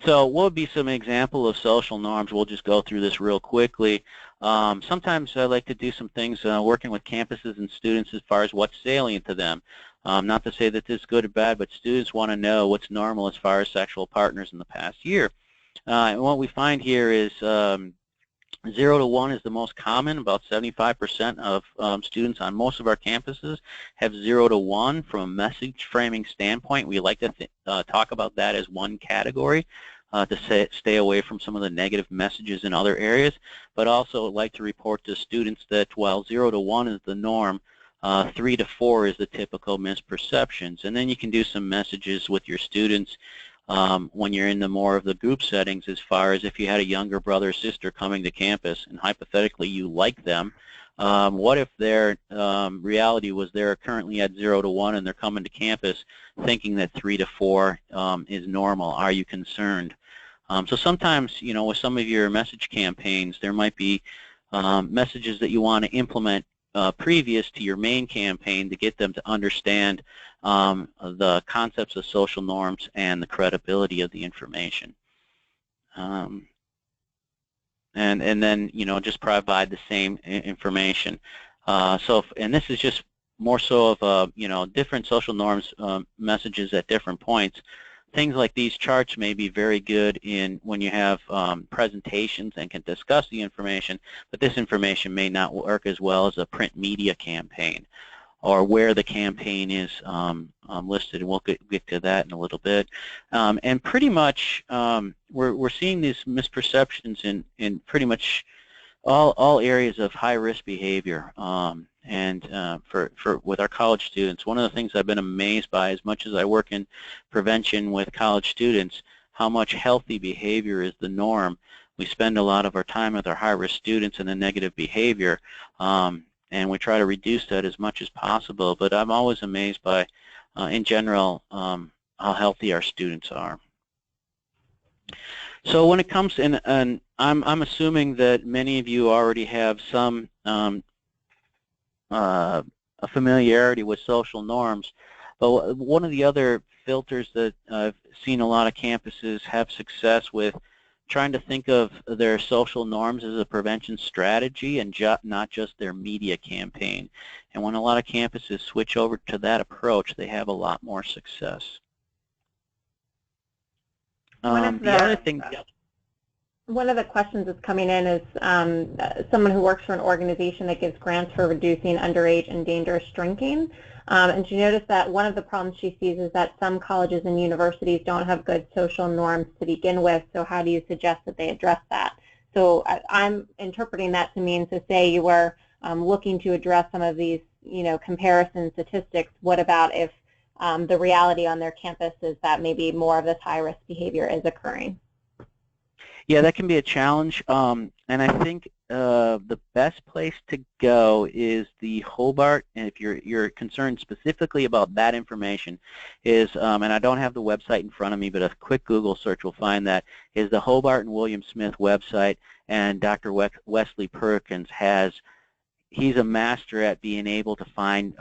So what would be some example of social norms? We'll just go through this real quickly. Sometimes I like to do some things working with campuses and students as far as what's salient to them. Not to say that this is good or bad, but students want to know what's normal as far as sexual partners in the past year. And what we find here is 0 to 1 is the most common. About 75% of students on most of our campuses have 0 to 1. From a message framing standpoint, we like to talk about that as one category to stay away from some of the negative messages in other areas, but also like to report to students that while 0 to 1 is the norm, 3 to 4 is the typical misperceptions. And then you can do some messages with your students when you're in the more of the group settings, as far as if you had a younger brother or sister coming to campus and hypothetically you like them, what if their reality was they're currently at 0 to 1 and they're coming to campus thinking that 3 to 4 is normal? Are you concerned? So sometimes, you know, with some of your message campaigns, there might be messages that you want to implement previous to your main campaign to get them to understand the concepts of social norms and the credibility of the information. And then, you know, just provide the same information. And this is just more so of, you know, different social norms messages at different points. Things like these charts may be very good in when you have presentations and can discuss the information, but this information may not work as well as a print media campaign or where the campaign is listed, and we'll get to that in a little bit. And pretty much we're seeing these misperceptions in pretty much all areas of high-risk behavior. With our college students, one of the things I've been amazed by, as much as I work in prevention with college students, how much healthy behavior is the norm. we spend a lot of our time with our high-risk students and the negative behavior, and we try to reduce that as much as possible. But I'm always amazed by, in general, how healthy our students are. So when it comes in, and I'm assuming that many of you already have some a familiarity with social norms, but one of the other filters that I've seen a lot of campuses have success with, trying to think of their social norms as a prevention strategy and not just their media campaign. And when a lot of campuses switch over to that approach, they have a lot more success. The other thing. One of the questions that's coming in is someone who works for an organization that gives grants for reducing underage and dangerous drinking. And she noticed that one of the problems she sees is that some colleges and universities don't have good social norms to begin with, so how do you suggest that they address that? So I'm interpreting that to mean, to say you were looking to address some of these, comparison statistics. What about if the reality on their campus is that maybe more of this high-risk behavior is occurring? Yeah, that can be a challenge, and I think the best place to go is the Hobart, and if you're concerned specifically about that information, is, and I don't have the website in front of me, but a quick Google search will find that, is the Hobart and William Smith website, and Dr. Wesley Perkins he's a master at being able to find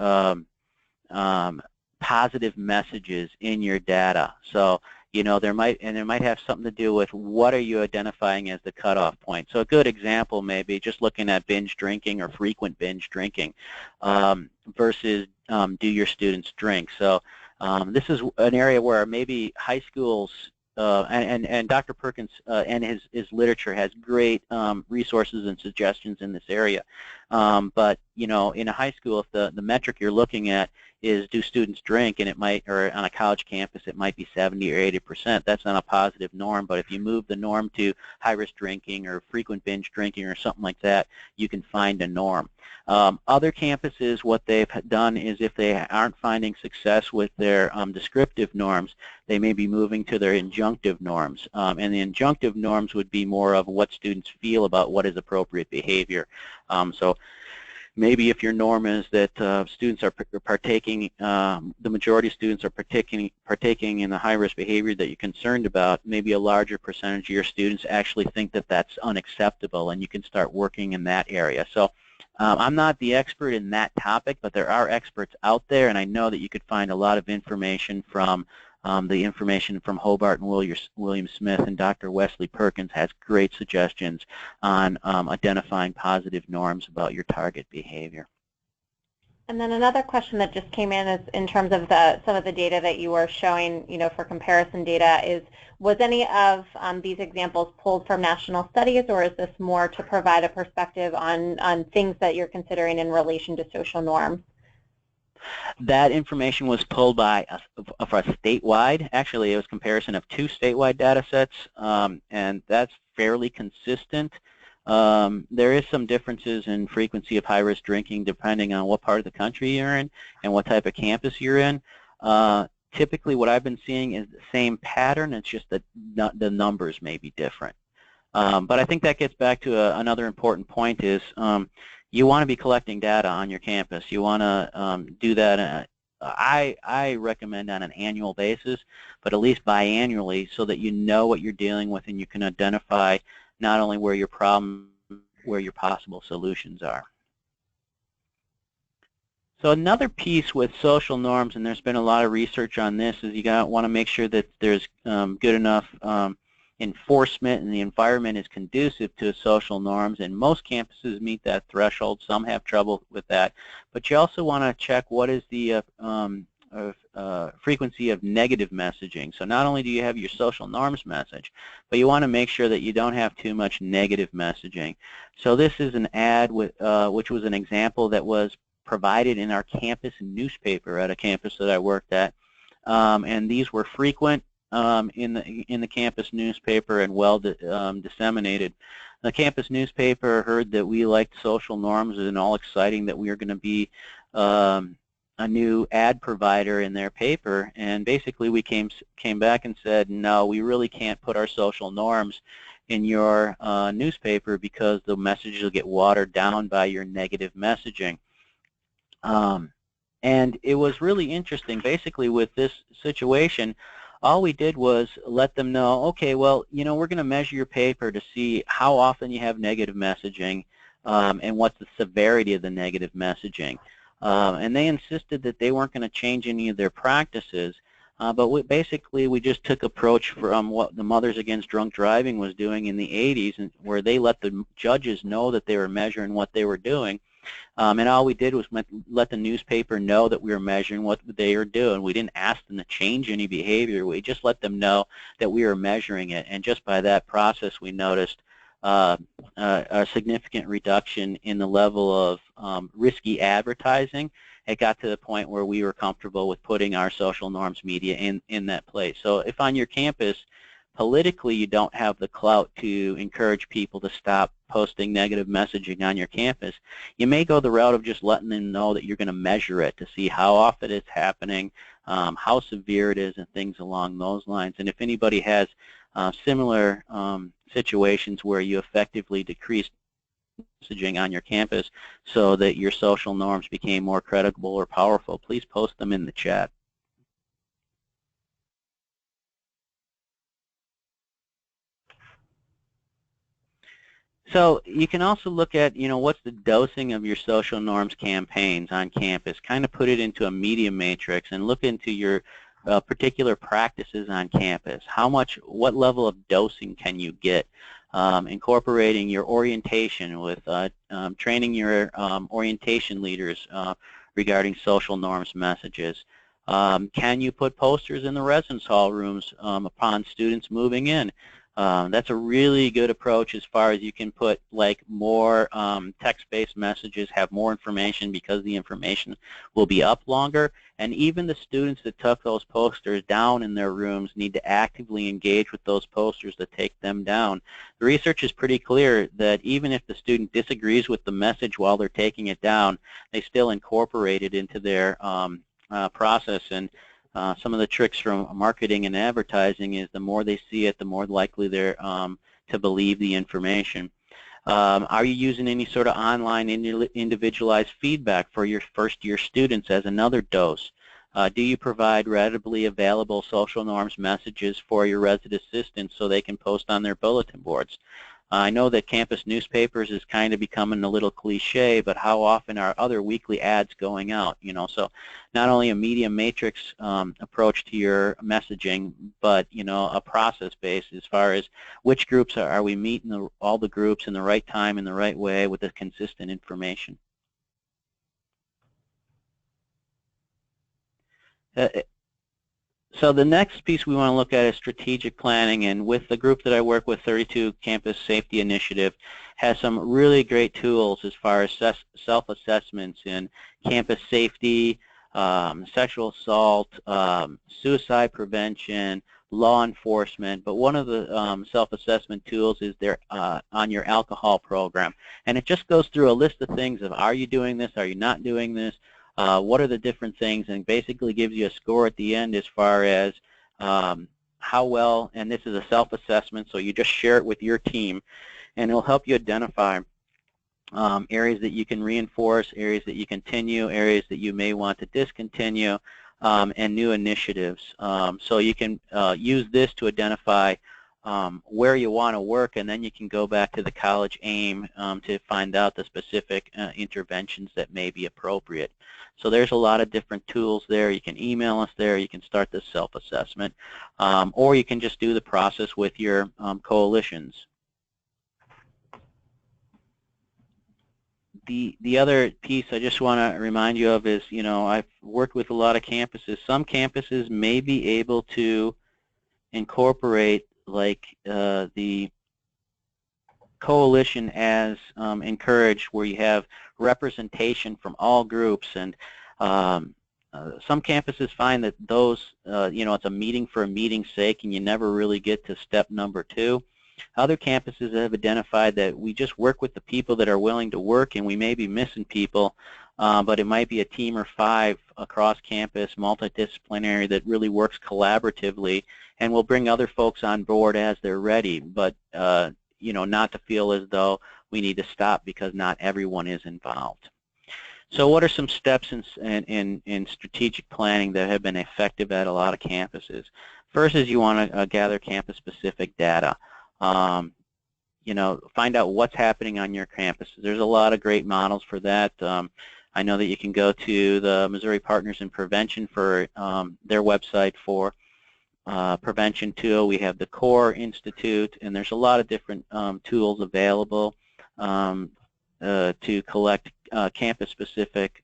positive messages in your data. So, there might have something to do with what are you identifying as the cutoff point. So a good example may be just looking at binge drinking or frequent binge drinking versus do your students drink. So this is an area where maybe high schools, and Dr. Perkins and his literature has great resources and suggestions in this area. But in a high school, if the metric you're looking at is do students drink, and it might, or on a college campus it might be 70 or 80%, that's not a positive norm. But if you move the norm to high-risk drinking or frequent binge drinking or something like that, you can find a norm. Other campuses, what they've done is, if they aren't finding success with their descriptive norms, they may be moving to their injunctive norms. And the injunctive norms would be more of what students feel about what is appropriate behavior. So maybe if your norm is that students are partaking, the majority of students are partaking in the high-risk behavior that you're concerned about, maybe a larger percentage of your students actually think that that's unacceptable, and you can start working in that area. So I'm not the expert in that topic, but there are experts out there, and I know that you could find a lot of information from Hobart and William Smith, and Dr. Wesley Perkins has great suggestions on identifying positive norms about your target behavior. And then another question that just came in is in terms of some of the data that you were showing, for comparison data, was any of these examples pulled from national studies, or is this more to provide a perspective on things that you're considering in relation to social norms? That information was pulled for statewide. Actually, it was comparison of 2 statewide data sets, and that's fairly consistent. There is some differences in frequency of high-risk drinking depending on what part of the country you're in and what type of campus you're in. Typically, what I've been seeing is the same pattern. It's just that the numbers may be different. But I think that gets back to another important point is you want to be collecting data on your campus. You want to do that. I recommend on an annual basis, but at least biannually, so that you know what you're dealing with and you can identify not only where your problem, where your possible solutions are. So another piece with social norms, and there's been a lot of research on this, is you want to make sure that there's good enough enforcement and the environment is conducive to social norms, and most campuses meet that threshold. Some have trouble with that. But you also want to check what is the frequency of negative messaging. So not only do you have your social norms message, but you want to make sure that you don't have too much negative messaging. So this is an ad which was an example that was provided in our campus newspaper at a campus that I worked at, and these were frequent in the campus newspaper and well disseminated. The campus newspaper heard that we liked social norms and all exciting that we were going to be a new ad provider in their paper, and basically we came back and said, no, we really can't put our social norms in your newspaper because the messages will get watered down by your negative messaging. And it was really interesting. Basically, with this situation, all we did was let them know, okay, well, you know, we're going to measure your paper to see how often you have negative messaging and what's the severity of the negative messaging. And they insisted that they weren't going to change any of their practices. But basically, we just took approach from what the Mothers Against Drunk Driving was doing in the 80s, and where they let the judges know that they were measuring what they were doing. And all we did was let the newspaper know that we were measuring what they were doing. We didn't ask them to change any behavior. We just let them know that we were measuring it. And just by that process, we noticed a significant reduction in the level of risky advertising. It got to the point where we were comfortable with putting our social norms media in that place. So if on your campus, politically, you don't have the clout to encourage people to stop posting negative messaging on your campus, you may go the route of just letting them know that you're going to measure it to see how often it's happening, how severe it is, and things along those lines. And if anybody has similar situations where you effectively decreased messaging on your campus so that your social norms became more credible or powerful, please post them in the chat. So you can also look at, you know, what's the dosing of your social norms campaigns on campus. Kind of put it into a media matrix and look into your particular practices on campus. What level of dosing can you get? Incorporating your orientation with training your orientation leaders regarding social norms messages. Can you put posters in the residence hall rooms upon students moving in? That's a really good approach as far as you can put like more text-based messages, have more information because the information will be up longer. And even the students that took those posters down in their rooms need to actively engage with those posters to take them down. The research is pretty clear that even if the student disagrees with the message while they're taking it down, they still incorporate it into their process. And some of the tricks from marketing and advertising is the more they see it, the more likely they're to believe the information. Are you using any sort of online individualized feedback for your first-year students as another dose? Do you provide readily available social norms messages for your resident assistants so they can post on their bulletin boards? I know that campus newspapers is kind of becoming a little cliche, but how often are other weekly ads going out? You know, so not only a media matrix approach to your messaging, but you know, a process base as far as which groups are we meeting all the groups in the right time in the right way with the consistent information. So the next piece we want to look at is strategic planning, and with the group that I work with, 32 Campus Safety Initiative, has some really great tools as far as self-assessments in campus safety, sexual assault, suicide prevention, law enforcement. But one of the self-assessment tools is there on your alcohol program, and it just goes through a list of things of, are you doing this, are you not doing this? What are the different things, and basically gives you a score at the end as far as how well, and this is a self-assessment, so you just share it with your team, and it'll help you identify areas that you can reinforce, areas that you continue, areas that you may want to discontinue, and new initiatives. So you can use this to identify where you want to work, and then you can go back to the college AIM to find out the specific interventions that may be appropriate. So there's a lot of different tools there. You can email us there. You can start this self-assessment, or you can just do the process with your coalitions. The other piece I just want to remind you of is, you know, I've worked with a lot of campuses. Some campuses may be able to incorporate like the coalition as encouraged, where you have representation from all groups, and some campuses find that those, you know, it's a meeting for a meeting's sake, and you never really get to step number 2. Other campuses have identified that we just work with the people that are willing to work, and we may be missing people, but it might be a team of 5 across campus, multidisciplinary, that really works collaboratively and will bring other folks on board as they're ready, but you know, not to feel as though we need to stop because not everyone is involved. So what are some steps in strategic planning that have been effective at a lot of campuses? First is you want to gather campus-specific data. You know, find out what's happening on your campus. There's a lot of great models for that. I know that you can go to the Missouri Partners in Prevention for their website for prevention tool. We have the CORE Institute, and there's a lot of different tools available to collect campus-specific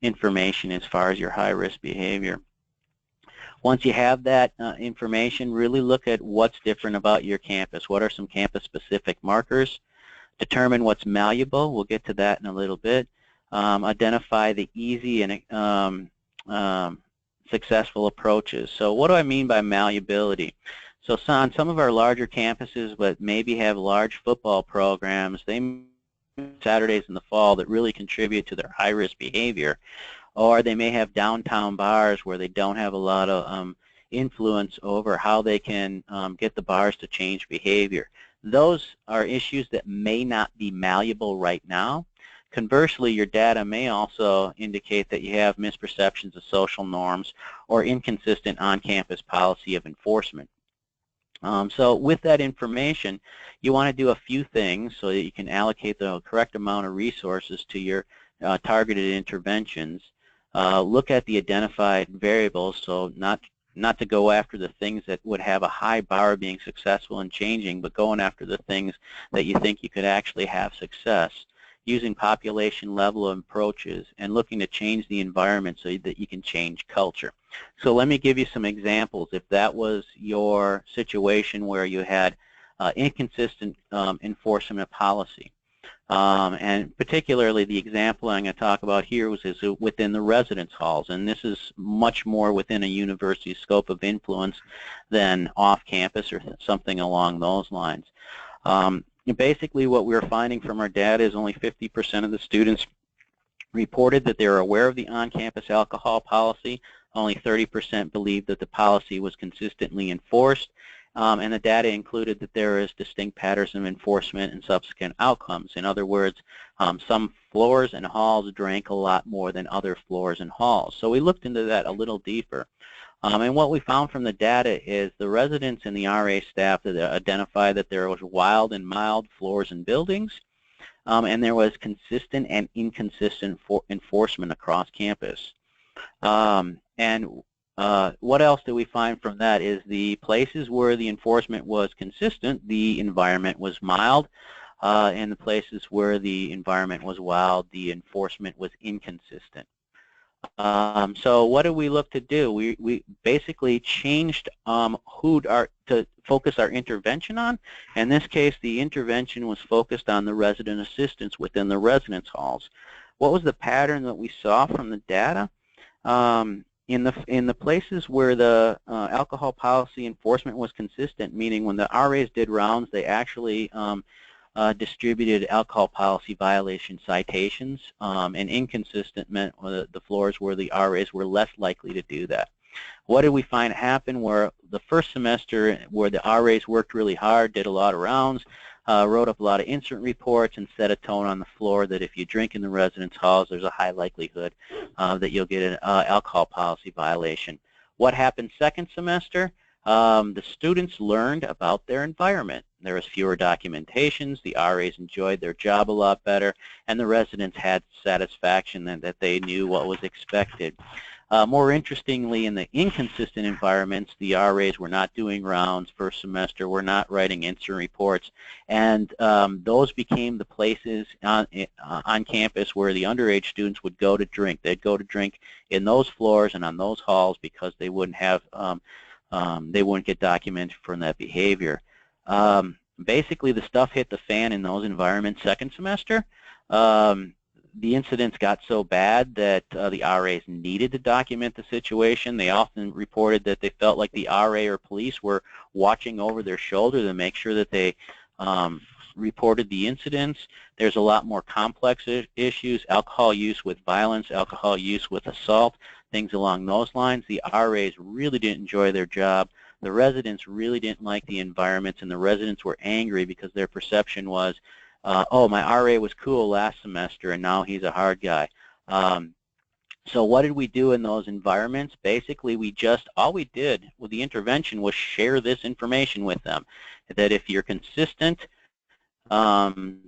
information as far as your high-risk behavior. Once you have that information, really look at what's different about your campus. What are some campus-specific markers? Determine what's malleable. We'll get to that in a little bit. Identify the easy and successful approaches. So what do I mean by malleability? So on some of our larger campuses that maybe have large football programs, they Saturdays in the fall that really contribute to their high-risk behavior, or they may have downtown bars where they don't have a lot of influence over how they can get the bars to change behavior. Those are issues that may not be malleable right now. Conversely, your data may also indicate that you have misperceptions of social norms or inconsistent on-campus policy of enforcement. So with that information, you want to do a few things so that you can allocate the correct amount of resources to your targeted interventions. Look at the identified variables, so not to go after the things that would have a high bar of being successful and changing, but going after the things that you think you could actually have success, using population level approaches and looking to change the environment so that you can change culture. So let me give you some examples. If that was your situation where you had inconsistent enforcement of policy, and particularly the example I'm going to talk about here is within the residence halls, and this is much more within a university's scope of influence than off campus or something along those lines. Basically what we're finding from our data is only 50% of the students reported that they were aware of the on-campus alcohol policy. Only 30% believed that the policy was consistently enforced, and the data included that there is distinct patterns of enforcement and subsequent outcomes. In other words, some floors and halls drank a lot more than other floors and halls. So we looked into that a little deeper. And what we found from the data is the residents and the RA staff that identified that there was wild and mild floors and buildings, and there was consistent and inconsistent enforcement across campus. What else do we find from that is the places where the enforcement was consistent, the environment was mild, and the places where the environment was wild, the enforcement was inconsistent. So what do we look to do? We basically changed who to focus our intervention on. In this case, the intervention was focused on the resident assistants within the residence halls. What was the pattern that we saw from the data? In the places where the alcohol policy enforcement was consistent, meaning when the RAs did rounds, they actually distributed alcohol policy violation citations, and inconsistent meant the floors where the RAs were less likely to do that. What did we find happen where the first semester where the RAs worked really hard, did a lot of rounds, wrote up a lot of incident reports and set a tone on the floor that if you drink in the residence halls, there's a high likelihood that you'll get an alcohol policy violation. What happened second semester? The students learned about their environment. There was fewer documentations, the RAs enjoyed their job a lot better, and the residents had satisfaction that they knew what was expected. More interestingly, in the inconsistent environments, the RAs were not doing rounds first semester, were not writing incident reports, and those became the places on campus where the underage students would go to drink. They'd go to drink in those floors and on those halls because they wouldn't have they wouldn't get documented from that behavior. Basically, the stuff hit the fan in those environments second semester. The incidents got so bad that the RAs needed to document the situation. They often reported that they felt like the RA or police were watching over their shoulder to make sure that they reported the incidents. There's a lot more complex issues, alcohol use with violence, alcohol use with assault, things along those lines. The RAs really didn't enjoy their job. The residents really didn't like the environments, and the residents were angry because their perception was, oh, my RA was cool last semester and now he's a hard guy. So what did we do in those environments? Basically, all we did with the intervention was share this information with them, that if you're consistent,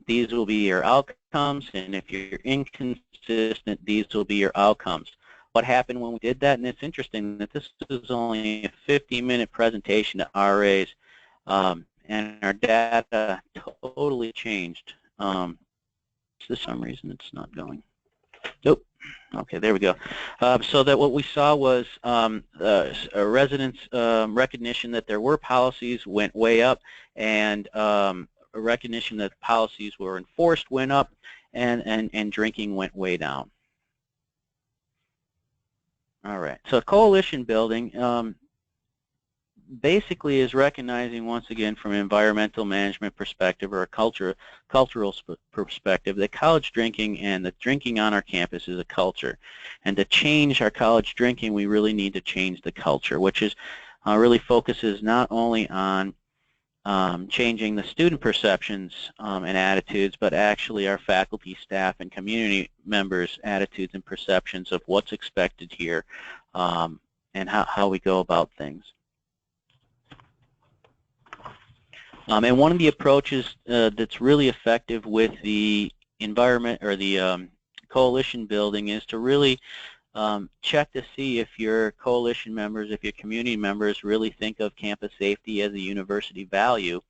these will be your outcomes, and if you're inconsistent, these will be your outcomes. What happened when we did that, and it's interesting that this is only a 50-minute presentation to RAs, and our data totally changed. For some reason it's not going. Nope. Okay, there we go. So that what we saw was residents' recognition that there were policies went way up, and recognition that policies were enforced went up, and drinking went way down. All right, so coalition building basically is recognizing, once again, from an environmental management perspective or a cultural perspective, that college drinking and the drinking on our campus is a culture. And to change our college drinking, we really need to change the culture, which is really focuses not only on changing the student perceptions and attitudes, but actually our faculty, staff, and community members' attitudes and perceptions of what's expected here and how we go about things. And one of the approaches that's really effective with the environment or the coalition building is to really check to see if your coalition members, if your community members really think of campus safety as a university value,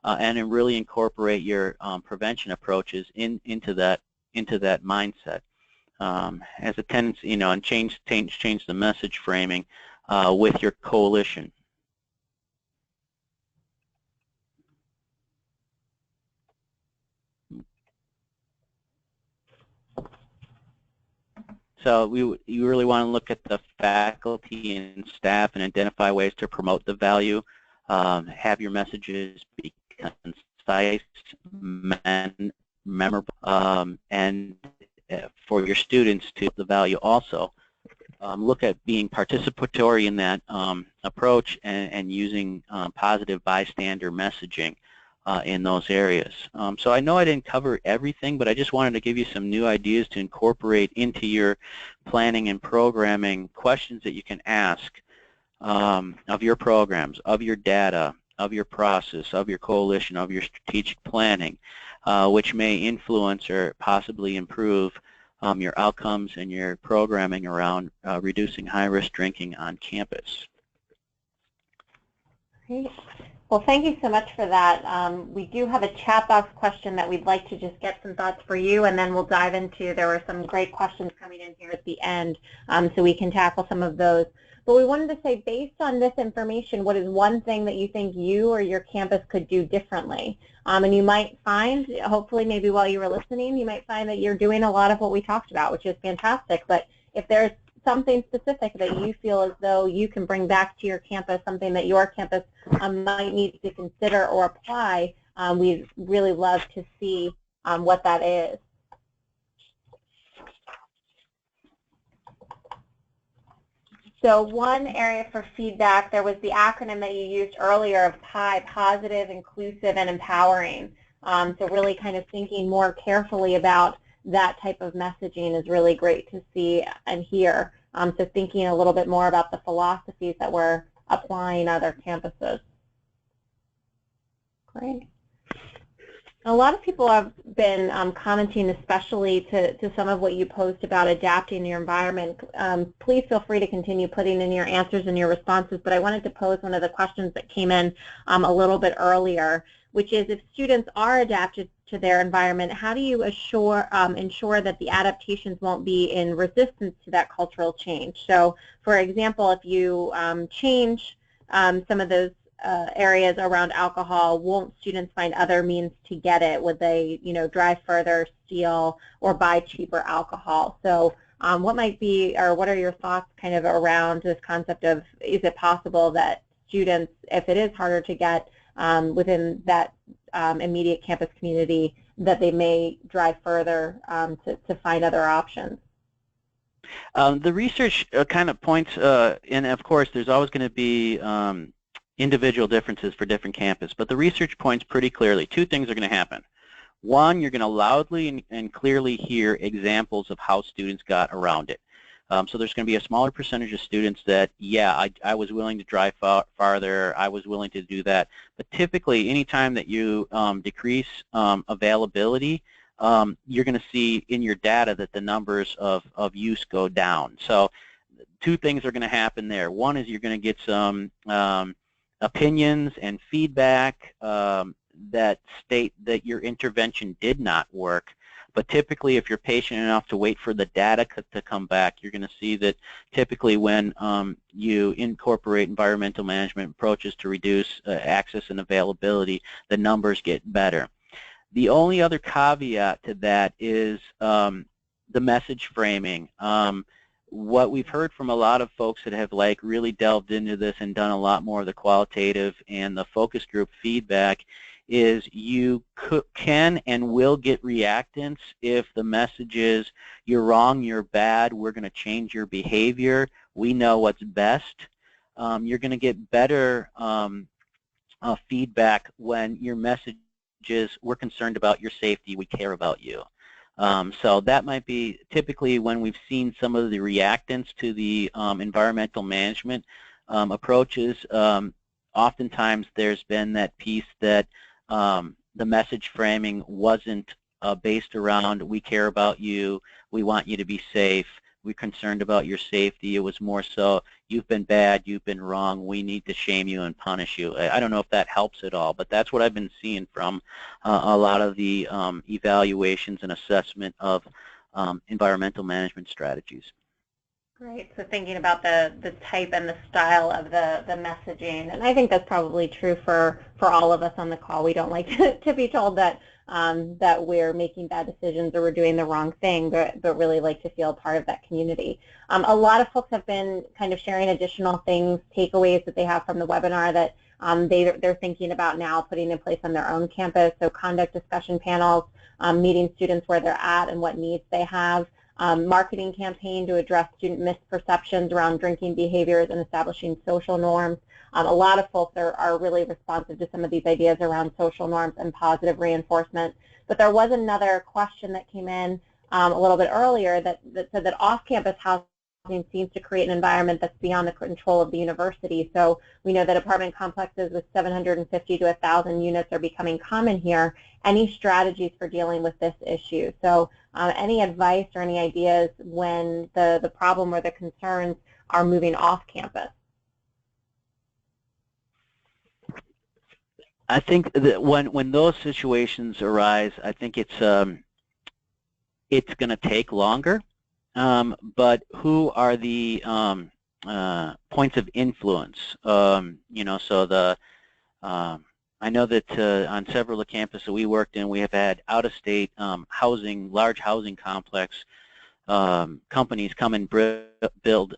and then really incorporate your prevention approaches into that mindset as a tendency, and change the message framing with your coalition. So you really want to look at the faculty and staff and identify ways to promote the value. Have your messages be concise, memorable, and for your students to the value also. Look at being participatory in that approach and using positive bystander messaging in those areas. So I know I didn't cover everything, but I just wanted to give you some new ideas to incorporate into your planning and programming questions that you can ask of your programs, of your data, of your process, of your coalition, of your strategic planning, which may influence or possibly improve your outcomes and your programming around reducing high-risk drinking on campus. Great. Well, thank you so much for that. We do have a chat box question that we'd like to just get some thoughts for you, and then we'll dive into, there were some great questions coming in here at the end, so we can tackle some of those. But we wanted to say, based on this information, what is one thing that you think you or your campus could do differently? And you might find, hopefully maybe while you were listening, you might find that you're doing a lot of what we talked about, which is fantastic. But if there's something specific that you feel as though you can bring back to your campus, something that your campus might need to consider or apply, we'd really love to see what that is. So one area for feedback, there was the acronym that you used earlier of PI, positive, inclusive, and empowering. So really kind of thinking more carefully about that type of messaging is really great to see and hear. So thinking a little bit more about the philosophies that we're applying at other campuses. Great. A lot of people have been commenting, especially to some of what you post about adapting your environment. Please feel free to continue putting in your answers and your responses, but I wanted to pose one of the questions that came in a little bit earlier, which is, if students are adapted to their environment, how do you ensure that the adaptations won't be in resistance to that cultural change? So, for example, if you change some of those areas around alcohol, won't students find other means to get it? Would they, drive further, steal, or buy cheaper alcohol? So what might be, or what are your thoughts kind of around this concept of, is it possible that students, if it is harder to get within that immediate campus community that they may drive further to find other options? The research kind of points, and of course there's always going to be individual differences for different campuses, but the research points pretty clearly. Two things are going to happen. One, you're going to loudly and clearly hear examples of how students got around it. So there's going to be a smaller percentage of students that, yeah, I was willing to drive farther, I was willing to do that. But typically, anytime that you decrease availability, you're going to see in your data that the numbers of use go down. So two things are going to happen there. One is you're going to get some opinions and feedback that state that your intervention did not work. But typically, if you're patient enough to wait for the data to come back, you're going to see that typically when you incorporate environmental management approaches to reduce access and availability, the numbers get better. The only other caveat to that is the message framing. What we've heard from a lot of folks that have really delved into this and done a lot more of the qualitative and the focus group feedback is you can and will get reactance if the message is, you're wrong, you're bad, we're going to change your behavior, we know what's best. You're going to get better feedback when your message is, we're concerned about your safety, we care about you. So that might be typically when we've seen some of the reactance to the environmental management approaches. Oftentimes there's been that piece that the message framing wasn't based around, we care about you, we want you to be safe, we're concerned about your safety. It was more so, you've been bad, you've been wrong, we need to shame you and punish you. I don't know if that helps at all, but that's what I've been seeing from a lot of the evaluations and assessment of environmental management strategies. Great. So thinking about the type and the style of the messaging, and I think that's probably true for all of us on the call. We don't like to be told that that we're making bad decisions or we're doing the wrong thing, but really like to feel part of that community. A lot of folks have been kind of sharing additional things, takeaways that they have from the webinar that they're thinking about now putting in place on their own campus. So conduct discussion panels, meeting students where they're at and what needs they have. Marketing campaign to address student misperceptions around drinking behaviors and establishing social norms. A lot of folks are really responsive to some of these ideas around social norms and positive reinforcement. But there was another question that came in a little bit earlier that said that off-campus housing seems to create an environment that's beyond the control of the university. So we know that apartment complexes with 750 to 1,000 units are becoming common here. Any strategies for dealing with this issue? So any advice or any ideas when the problem or the concerns are moving off campus? I think that when those situations arise, I think it's going to take longer. But who are the points of influence? You know, so the I know that on several of the campuses that we worked in, we have had out-of-state housing, large housing complex companies come and build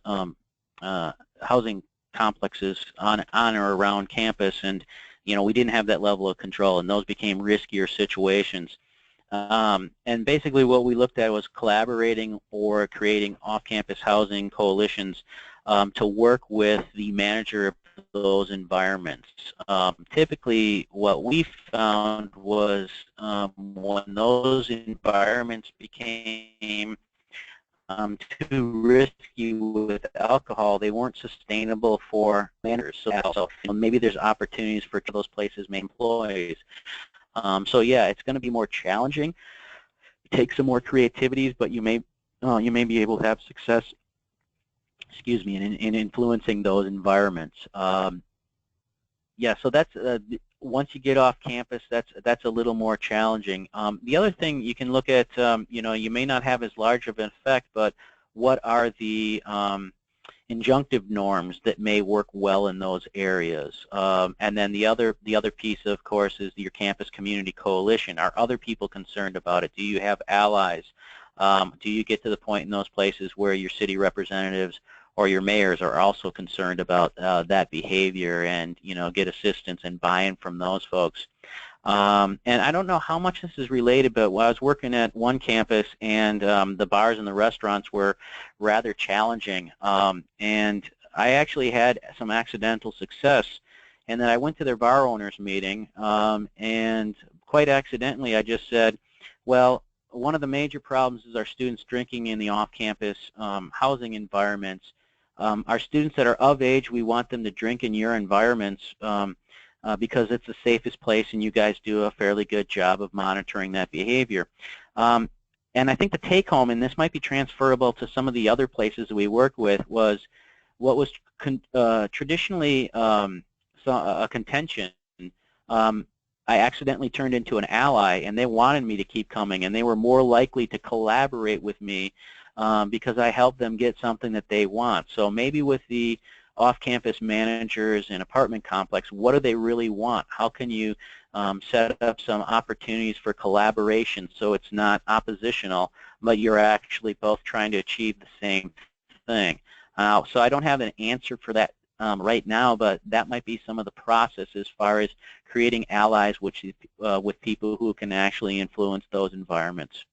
housing complexes on or around campus, and you know, we didn't have that level of control, and those became riskier situations. And basically what we looked at was collaborating or creating off-campus housing coalitions to work with the manager of those environments. Typically what we found was when those environments became too risky with alcohol, they weren't sustainable for managers. So maybe there's opportunities for those places, make employees. So yeah, it's going to be more challenging. Take some more creativities, but you may be able to have success, excuse me, in influencing those environments. Yeah, so that's once you get off campus, that's a little more challenging. The other thing you can look at, you know, you may not have as large of an effect, but what are the injunctive norms that may work well in those areas? And then the other piece, of course, is your campus community coalition. Are other people concerned about it? Do you have allies? Do you get to the point in those places where your city representatives or your mayors are also concerned about that behavior, and you know, get assistance and buy-in from those folks? And I don't know how much this is related, but while I was working at one campus and the bars and the restaurants were rather challenging, and I actually had some accidental success. And then I went to their bar owners meeting, and quite accidentally I just said, well, one of the major problems is our students drinking in the off-campus housing environments. Our students that are of age, we want them to drink in your environments because it's the safest place, and you guys do a fairly good job of monitoring that behavior. And I think the take-home, and this might be transferable to some of the other places that we work with, was what was traditionally a contention. I accidentally turned into an ally, and they wanted me to keep coming, and they were more likely to collaborate with me because I helped them get something that they want. So maybe with the off-campus managers and apartment complex, what do they really want? How can you set up some opportunities for collaboration so it's not oppositional, but you're actually both trying to achieve the same thing? So I don't have an answer for that right now, but that might be some of the process as far as creating allies with people who can actually influence those environments.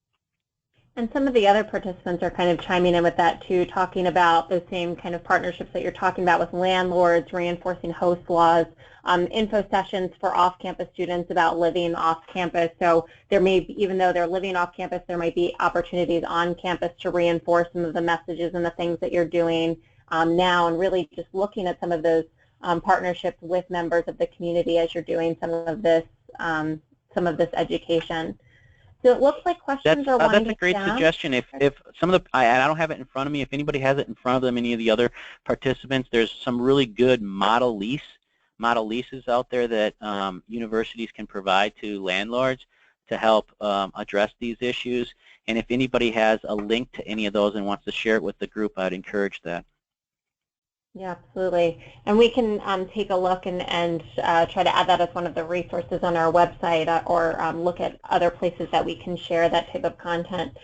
And some of the other participants are kind of chiming in with that too, talking about the same kind of partnerships that you're talking about with landlords, reinforcing host laws, info sessions for off-campus students about living off-campus. So there may be, even though they're living off-campus, there might be opportunities on campus to reinforce some of the messages and the things that you're doing now, and really just looking at some of those partnerships with members of the community as you're doing some of this education. So it looks like questions are winding down. That's a great suggestion. If some of the, I don't have it in front of me, if anybody has it in front of them, any of the other participants, there's some really good model leases out there that universities can provide to landlords to help address these issues. And if anybody has a link to any of those and wants to share it with the group, I'd encourage that. Yeah, absolutely. And we can take a look and try to add that as one of the resources on our website, or look at other places that we can share that type of content.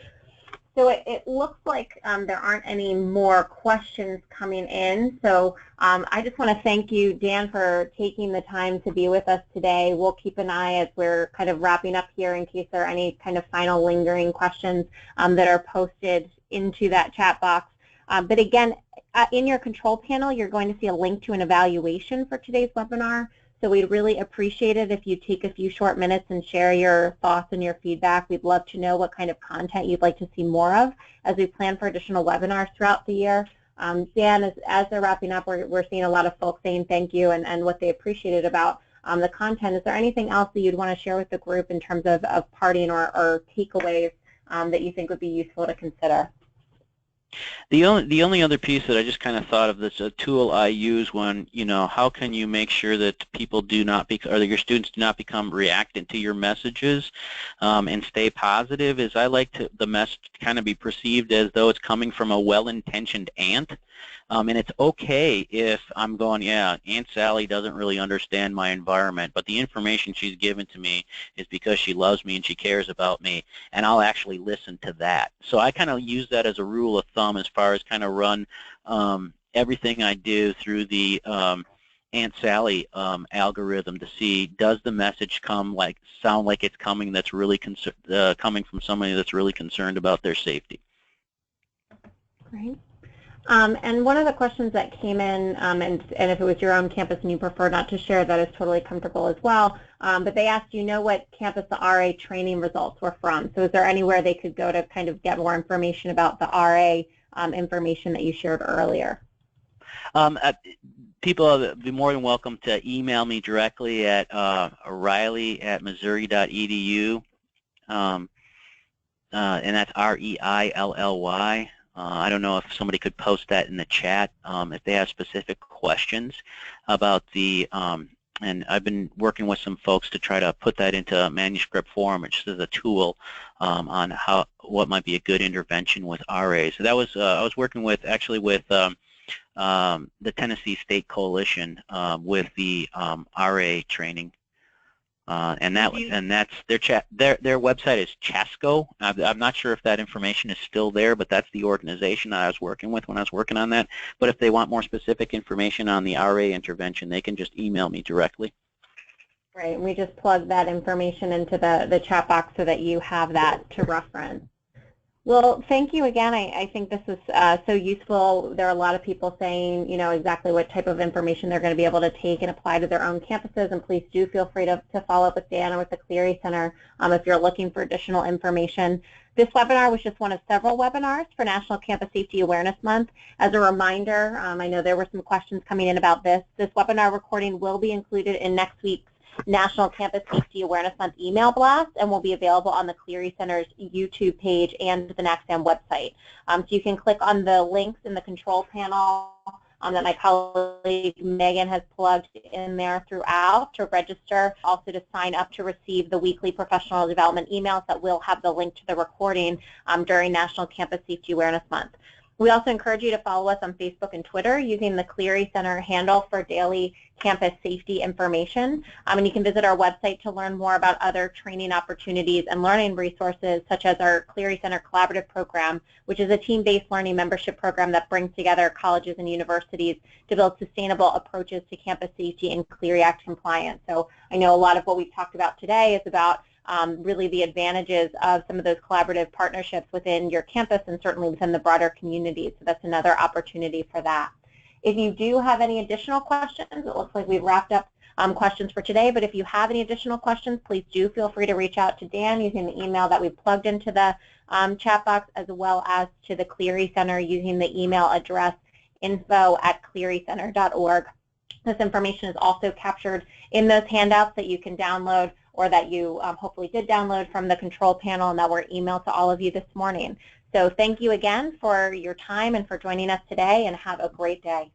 So it looks like there aren't any more questions coming in. So I just want to thank you, Dan, for taking the time to be with us today. We'll keep an eye as we're kind of wrapping up here in case there are any kind of final lingering questions that are posted into that chat box. But again, in your control panel, you're going to see a link to an evaluation for today's webinar. So we'd really appreciate it if you take a few short minutes and share your thoughts and your feedback. We'd love to know what kind of content you'd like to see more of as we plan for additional webinars throughout the year. Dan, as they're wrapping up, we're seeing a lot of folks saying thank you and what they appreciated about the content. Is there anything else that you'd want to share with the group in terms of parting or takeaways that you think would be useful to consider? The only other piece that I just kind of thought of that's a tool I use when, how can you make sure that people do not or that your students do not become reactant to your messages and stay positive, is I like the message to kind of be perceived as though it's coming from a well-intentioned aunt. And it's okay if I'm going, yeah, Aunt Sally doesn't really understand my environment, but the information she's given to me is because she loves me and she cares about me, and I'll actually listen to that. So I kind of use that as a rule of thumb as far as kind of run everything I do through the Aunt Sally algorithm to see, does the message sound like it's coming that's really coming from somebody that's really concerned about their safety. Great. And one of the questions that came in, and if it was your own campus and you prefer not to share, that is totally comfortable as well, but they asked, what campus the RA training results were from? So is there anywhere they could go to kind of get more information about the RA information that you shared earlier? People would be more than welcome to email me directly at riley@missouri.edu, and that's REILLY. I don't know if somebody could post that in the chat if they have specific questions about and I've been working with some folks to try to put that into a manuscript form, which is a tool on what might be a good intervention with RA. So that was I was working with the Tennessee State Coalition with the RA training. And that's their website is CHASCO. I'm not sure if that information is still there, but that's the organization that I was working with when I was working on that. But if they want more specific information on the RA intervention, they can just email me directly. Right, and we just plug that information into the chat box so that you have that to reference. Well, thank you again. I think this is so useful. There are a lot of people saying, exactly what type of information they're going to be able to take and apply to their own campuses. And please do feel free to follow up with Dan or with the Clery Center if you're looking for additional information. This webinar was just one of several webinars for National Campus Safety Awareness Month. As a reminder, I know there were some questions coming in about this. This webinar recording will be included in next week's National Campus Safety Awareness Month email blast and will be available on the Clery Center's YouTube page and the NACSAM website. So you can click on the links in the control panel that my colleague Megan has plugged in there throughout to register, also to sign up to receive the weekly professional development emails that will have the link to the recording during National Campus Safety Awareness Month. We also encourage you to follow us on Facebook and Twitter using the Clery Center handle for daily campus safety information. And you can visit our website to learn more about other training opportunities and learning resources, such as our Clery Center Collaborative Program, which is a team-based learning membership program that brings together colleges and universities to build sustainable approaches to campus safety and Clery Act compliance. So I know a lot of what we've talked about today is about really the advantages of some of those collaborative partnerships within your campus and certainly within the broader community. So that's another opportunity for that. If you do have any additional questions, it looks like we've wrapped up questions for today, but if you have any additional questions, please do feel free to reach out to Dan using the email that we plugged into the chat box, as well as to the Clery Center using the email address info@clerycenter.org. This information is also captured in those handouts that you can download or that you hopefully did download from the control panel and that were emailed to all of you this morning. So thank you again for your time and for joining us today, and have a great day.